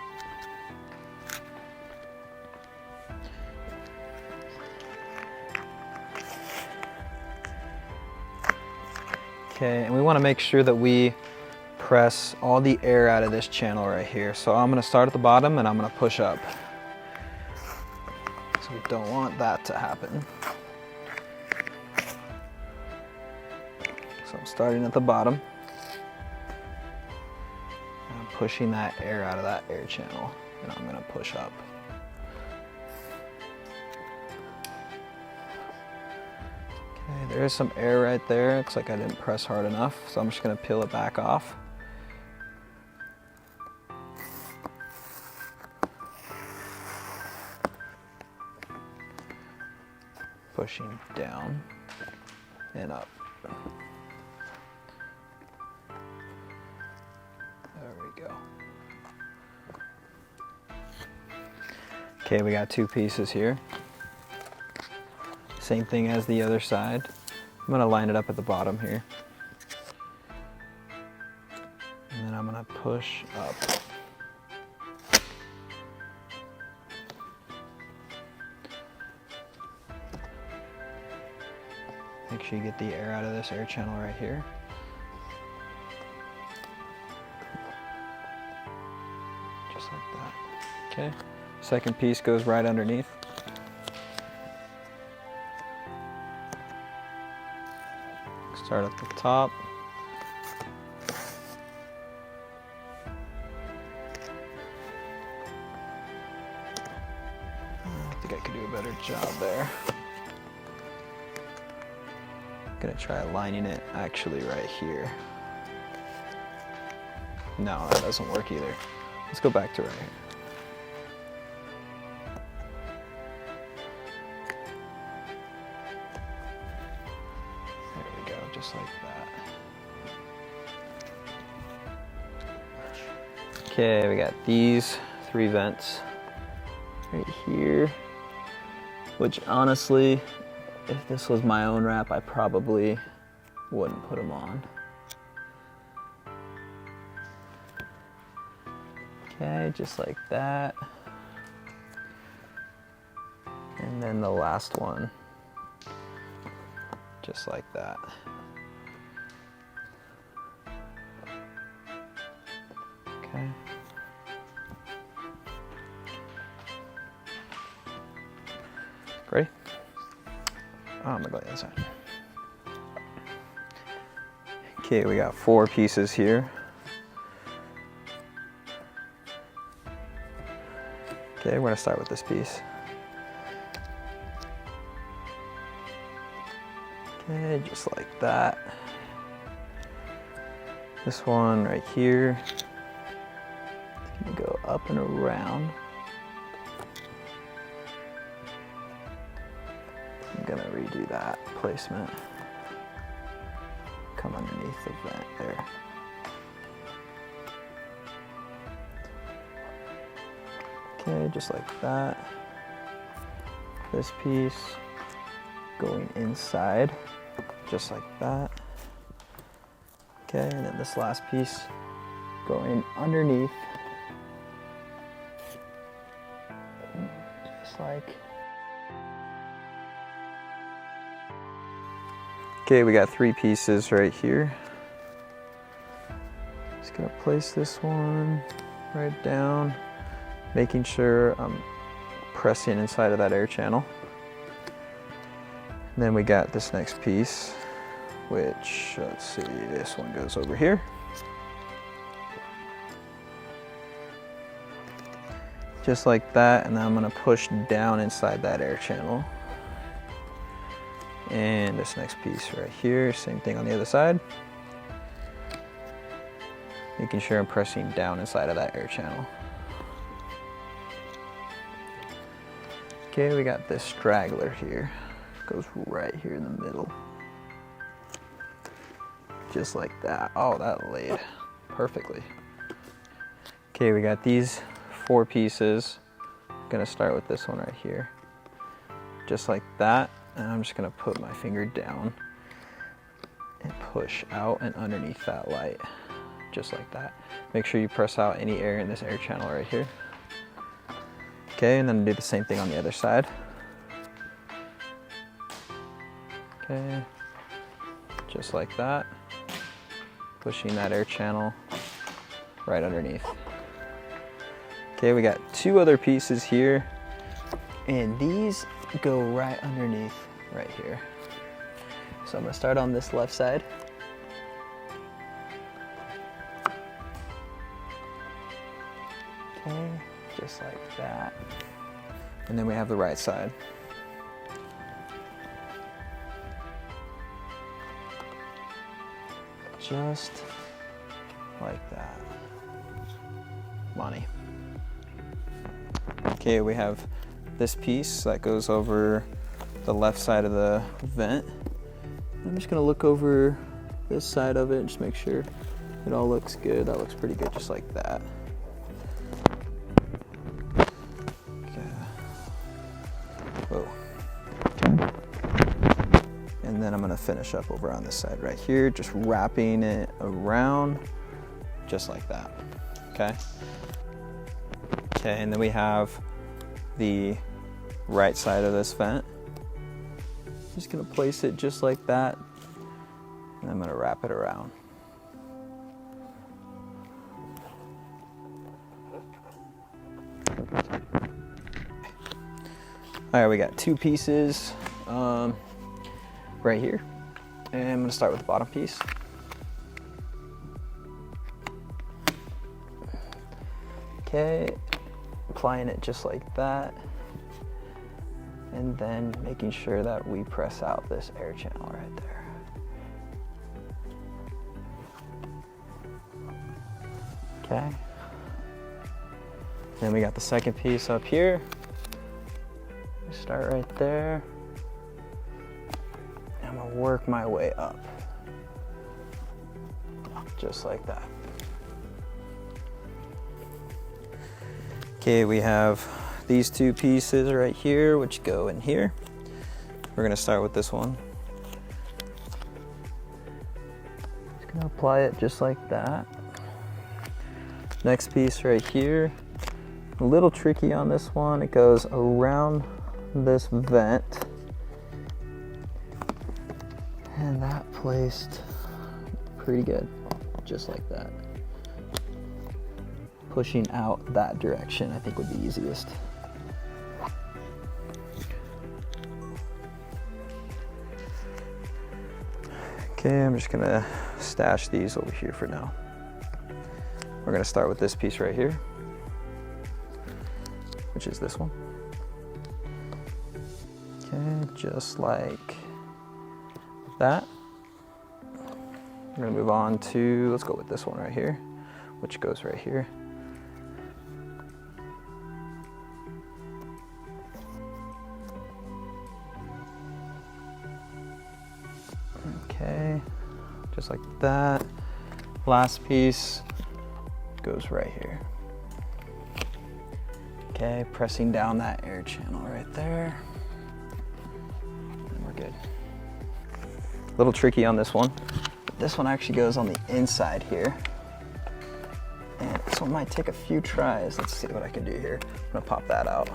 Okay, and we wanna make sure that we press all the air out of this channel right here. So I'm gonna start at the bottom and I'm gonna push up. So we don't want that to happen. So I'm starting at the bottom. I'm pushing that air out of that air channel, and I'm gonna push up. Okay, there is some air right there. Looks like I didn't press hard enough, so I'm just gonna peel it back off. Pushing down and up. There we go. Okay, we got two pieces here. Same thing as the other side. I'm gonna line it up at the bottom here. And then I'm gonna push up. Make sure you get the air out of this air channel right here. Just like that. Okay, second piece goes right underneath. Start at the top. I think I could do a better job there. Gonna try lining it actually right here. No, that doesn't work either. Let's go back to right here. There we go, just like that. Okay, we got these three vents right here, which honestly, if this was my own wrap, I probably wouldn't put them on. Okay, just like that. And then the last one, just like that. Okay. Ready? Oh, I'm gonna go the other side. Okay, we got 4 pieces here. Okay, we're gonna start with this piece. Okay, just like that. This one right here, it's gonna go up and around. I'm gonna redo that placement. Come underneath the vent there. Okay, just like that. This piece going inside, just like that. Okay, and then this last piece going underneath, just like. Okay, we got 3 pieces right here. Just gonna place this one right down, making sure I'm pressing inside of that air channel. And then we got this next piece, which, let's see, this one goes over here. Just like that, and then I'm gonna push down inside that air channel. And this next piece right here, same thing on the other side. Making sure I'm pressing down inside of that air channel. Okay, we got this straggler here. Goes right here in the middle. Just like that. Oh, that laid perfectly. Okay, we got these 4 pieces. I'm gonna start with this one right here. Just like that. And I'm just gonna put my finger down and push out and underneath that light, just like that. Make sure you press out any air in this air channel right here. Okay, and then do the same thing on the other side. Okay, just like that. Pushing that air channel right underneath. Okay, we got 2 other pieces here, and these go right underneath right here. So I'm gonna start on this left side. Okay, just like that. And then we have the right side. Just like that. Money. Okay, we have this piece that goes over the left side of the vent. I'm just gonna look over this side of it and just make sure it all looks good. That looks pretty good, just like that. Okay. Whoa. And then I'm gonna finish up over on this side right here, just wrapping it around, just like that, okay? Okay, and then we have the right side of this vent. Just gonna place it just like that, and I'm gonna wrap it around. All right, we got 2 pieces right here, and I'm gonna start with the bottom piece. Okay, applying it just like that, and then making sure that we press out this air channel right there. Okay, then we got the second piece up here. Start right there. I'm gonna work my way up, just like that. Okay, we have these 2 pieces right here, which go in here. We're gonna start with this one. Just gonna apply it just like that. Next piece right here, a little tricky on this one. It goes around this vent, and that placed pretty good, just like that. Pushing out that direction, I think, would be easiest. Okay, I'm just gonna stash these over here for now. We're gonna start with this piece right here, which is this one. Okay, just like that. We're gonna move on to, let's go with this one right here, which goes right here. Okay, just like that. Last piece goes right here. Okay, pressing down that air channel right there. And we're good. A little tricky on this one. This one actually goes on the inside here. And this one might take a few tries. Let's see what I can do here. I'm gonna pop that out.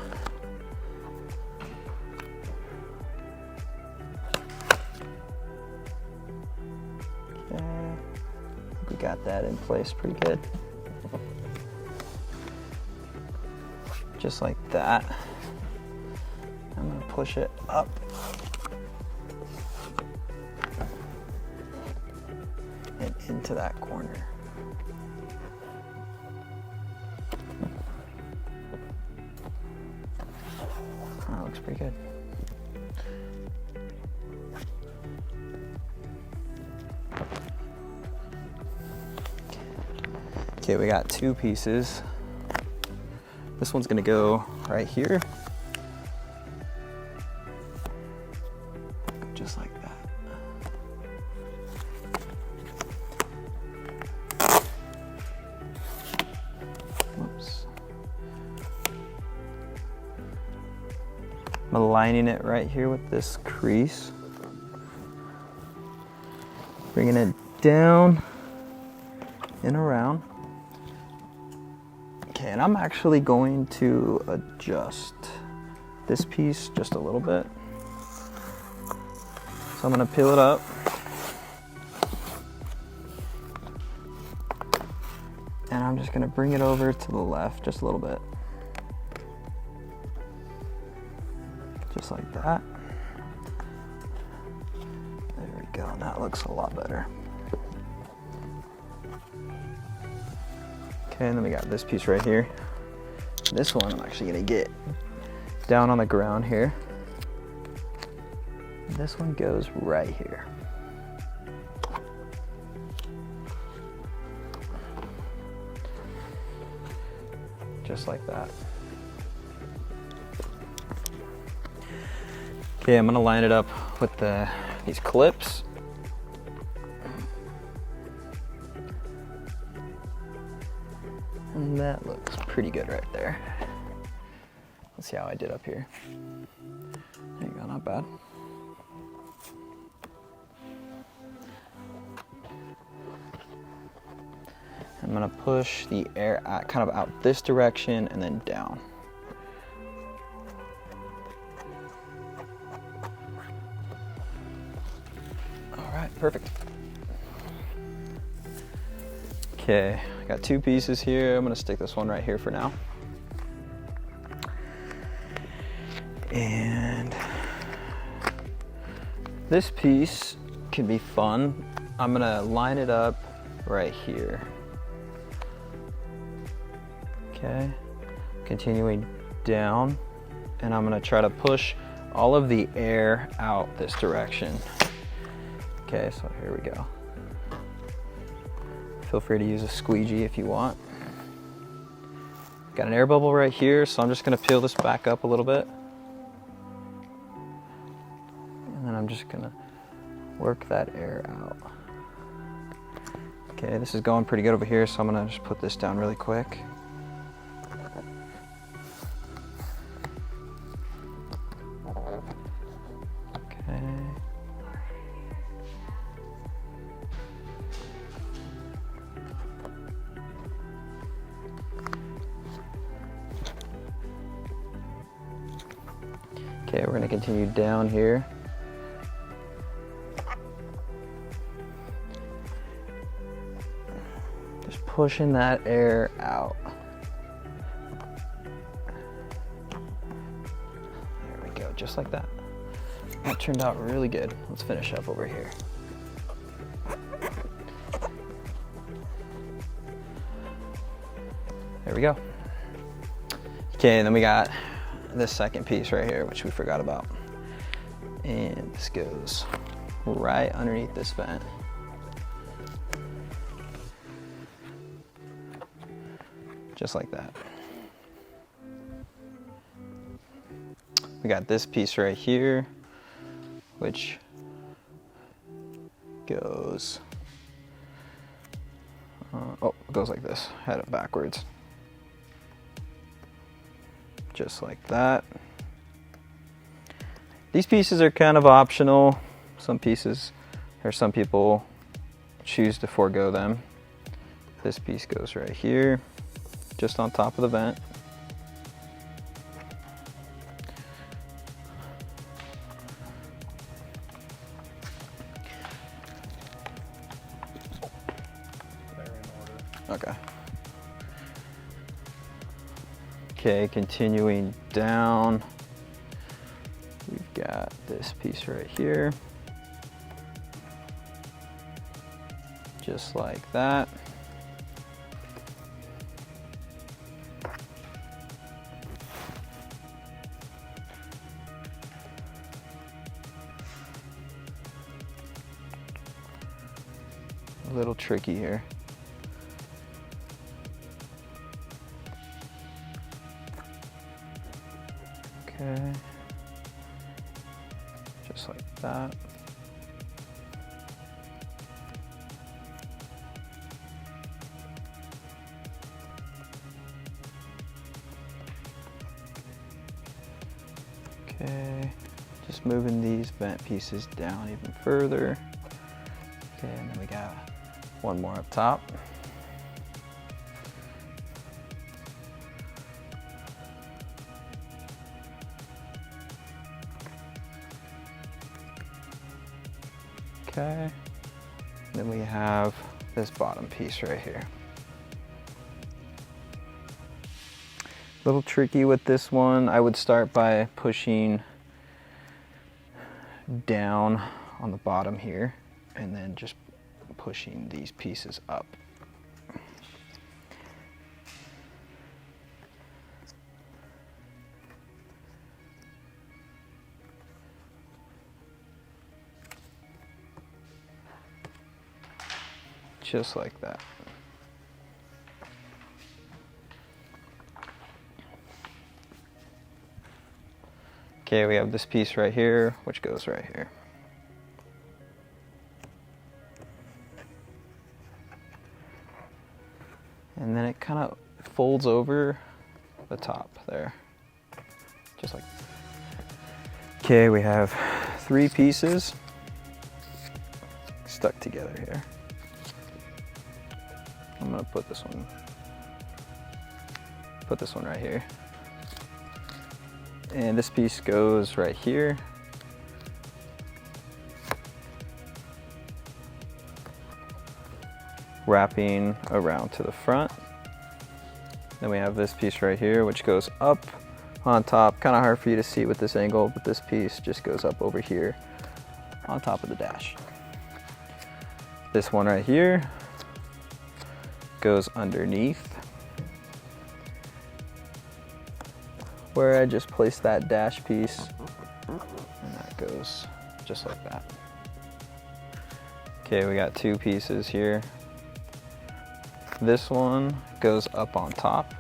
Okay, we got that in place pretty good. Just like that. I'm gonna push it up. And into that corner. That looks pretty good. Okay, we got two pieces. This one's gonna go right here. Just like that. Whoops. I'm aligning it right here with this crease. Bringing it down and around. Okay, and I'm actually going to adjust this piece just a little bit. So I'm gonna peel it up. And I'm just gonna bring it over to the left just a little bit. Just like that. There we go, that looks a lot better. Okay, and then we got this piece right here. This one I'm actually gonna get down on the ground here. This one goes right here. Just like that. Okay, I'm gonna line it up with these clips. And that looks pretty good right there. Let's see how I did up here. There you go, not bad. I'm gonna push the air out, kind of out this direction and then down. All right, perfect. Okay, I got two pieces here. I'm gonna stick this one right here for now. And this piece can be fun. I'm gonna line it up right here. Okay, continuing down, and I'm gonna try to push all of the air out this direction. Okay, so here we go. Feel free to use a squeegee if you want. Got an air bubble right here, so I'm just gonna peel this back up a little bit. And then I'm just gonna work that air out. Okay, this is going pretty good over here, so I'm gonna just put this down really quick. Okay, we're gonna continue down here. Just pushing that air out. There we go, just like that. That turned out really good. Let's finish up over here. There we go. Okay, and then we got this second piece right here, which we forgot about. And this goes right underneath this vent. Just like that. We got this piece right here, which goes, oh, it goes like this. I had it backwards. Just like that. These pieces are kind of optional. Some pieces, or some people choose to forego them. This piece goes right here, just on top of the vent. Okay. Okay, continuing down, we've got this piece right here. Just like that. A little tricky here. Okay, just like that. Okay, just moving these vent pieces down even further. Okay, and then we got one more up top. Okay, then we have this bottom piece right here. A little tricky with this one. I would start by pushing down on the bottom here and then just pushing these pieces up. Just like that. Okay, we have this piece right here, which goes right here. And then it kind of folds over the top there, just like. Okay, we have 3 pieces stuck together here. I'm gonna put this one right here. And this piece goes right here. Wrapping around to the front. Then we have this piece right here, which goes up on top. Kind of hard for you to see with this angle, but this piece just goes up over here on top of the dash. This one right here goes underneath where I just placed that dash piece, and that goes just like that. Okay, we got 2 pieces here. This one goes up on top,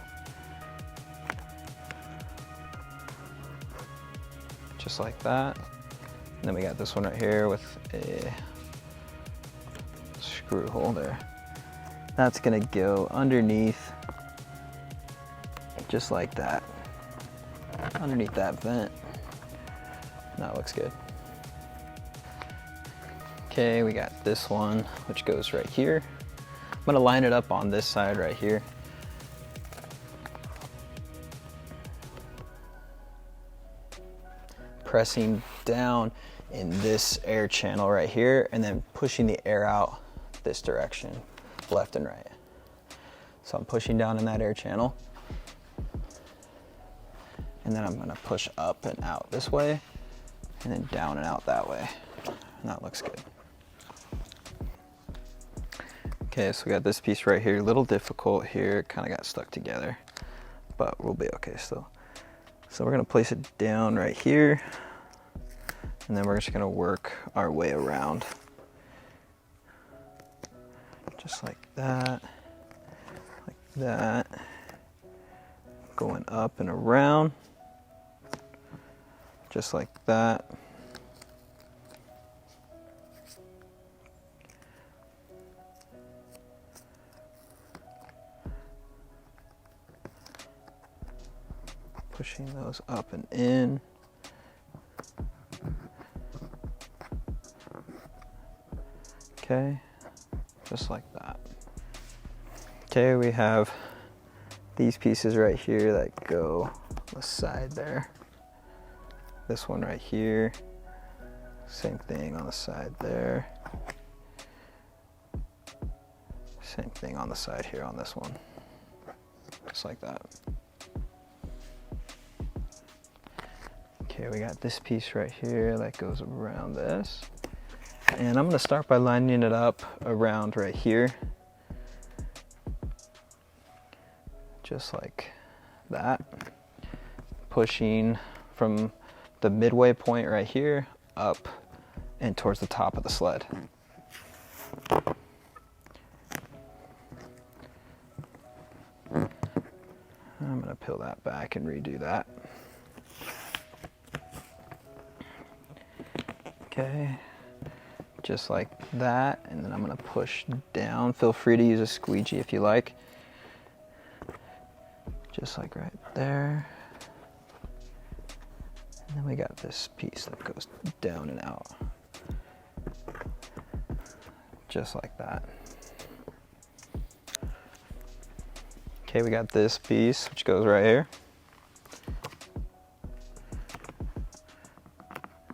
just like that. And then we got this one right here with a screw hole there. That's gonna go underneath, just like that, underneath that vent. That looks good. Okay, we got this one, which goes right here. I'm gonna line it up on this side right here. Pressing down in this air channel right here, and then pushing the air out this direction, left and right. So I'm pushing down in that air channel, and then I'm gonna push up and out this way, and then down and out that way. And that looks good. Okay, so we got this piece right here, a little difficult here, it kind of got stuck together, but we'll be okay still. So we're gonna place it down right here, and then we're just gonna work our way around. Just like that, going up and around, just like that. Pushing those up and in. Okay, just like that. Okay, we have these pieces right here that go on the side there. This one right here, same thing on the side there. Same thing on the side here on this one, just like that. Okay, we got this piece right here that goes around this. And I'm gonna start by lining it up around right here. Just like that. Pushing from the midway point right here up and towards the top of the sled. I'm gonna peel that back and redo that. Okay, just like that, and then I'm gonna push down. Feel free to use a squeegee if you like. Just like right there. And then we got this piece that goes down and out. Just like that. Okay, we got this piece, which goes right here.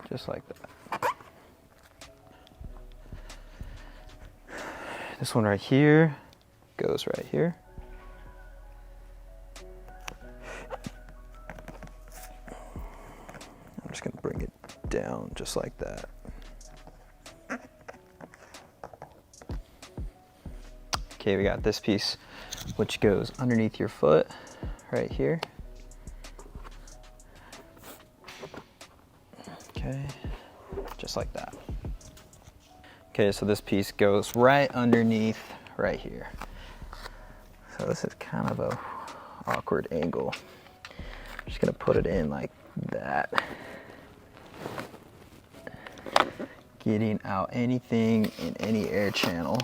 Just like that. This one right here goes right here. I'm just gonna bring it down just like that. Okay, we got this piece which goes underneath your foot right here. Okay, just like that. Okay, so this piece goes right underneath right here. So this is kind of a awkward angle. I'm just gonna put it in like that. Getting out anything in any air channel.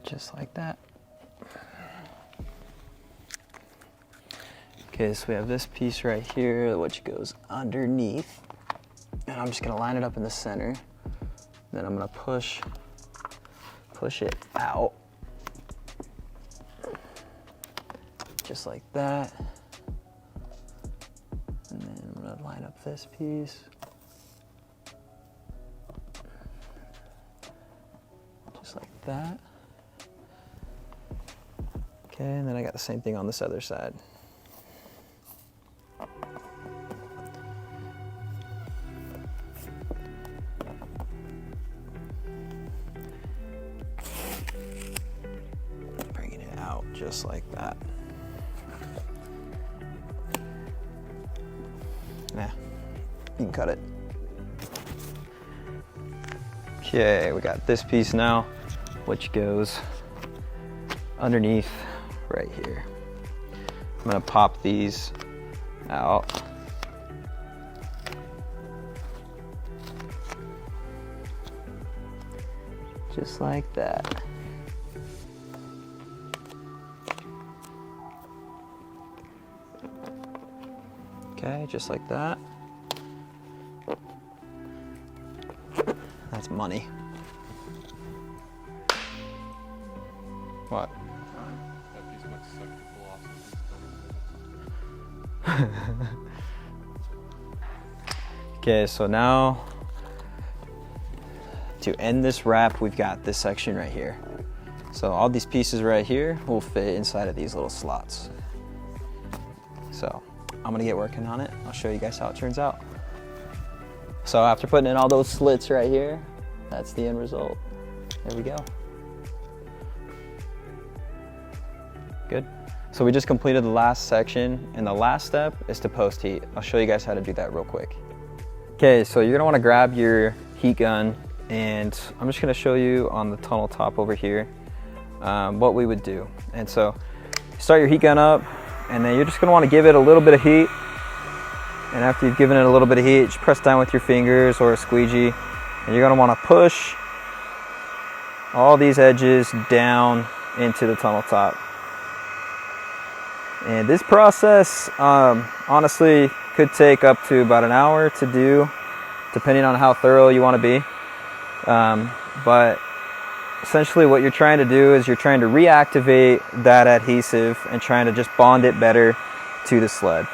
Just like that. Okay, so we have this piece right here, which goes underneath. And I'm just gonna line it up in the center. Then I'm gonna push it out. Just like that. And then I'm gonna line up this piece. Just like that. Okay, and then I got the same thing on this other side. Bringing it out just like that. Yeah, you can cut it. Okay, we got this piece now, which goes underneath right here. I'm gonna pop these out. Just like that. Okay, just like that. That's money. What? Okay, so now to end this wrap, we've got this section right here. So all these pieces right here will fit inside of these little slots. So I'm gonna get working on it. I'll show you guys how it turns out. So after putting in all those slits right here, that's the end result. There we go. Good. So we just completed the last section, and the last step is to post heat. I'll show you guys how to do that real quick. Okay, so you're gonna wanna grab your heat gun, and I'm just gonna show you on the tunnel top over here what we would do. And so start your heat gun up, and then you're just gonna wanna give it a little bit of heat. And after you've given it a little bit of heat, just press down with your fingers or a squeegee, and you're gonna wanna push all these edges down into the tunnel top. And this process, honestly, could take up to about an hour to do, depending on how thorough you wanna be. But essentially what you're trying to do is you're trying to reactivate that adhesive and trying to just bond it better to the sled.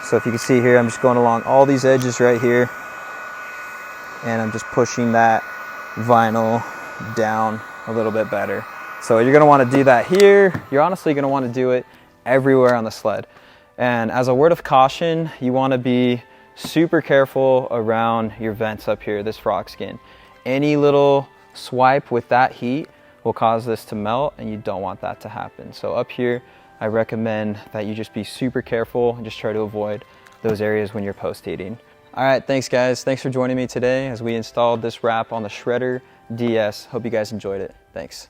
So if you can see here, I'm just going along all these edges right here, and I'm just pushing that vinyl down a little bit better. So you're gonna wanna do that here. You're honestly gonna wanna do it everywhere on the sled. And as a word of caution, you wanna be super careful around your vents up here, this frog skin. Any little swipe with that heat will cause this to melt, and you don't want that to happen. So up here, I recommend that you just be super careful and just try to avoid those areas when you're post heating. All right, thanks guys. Thanks for joining me today as we installed this wrap on the Shredder DS. Hope you guys enjoyed it. Thanks.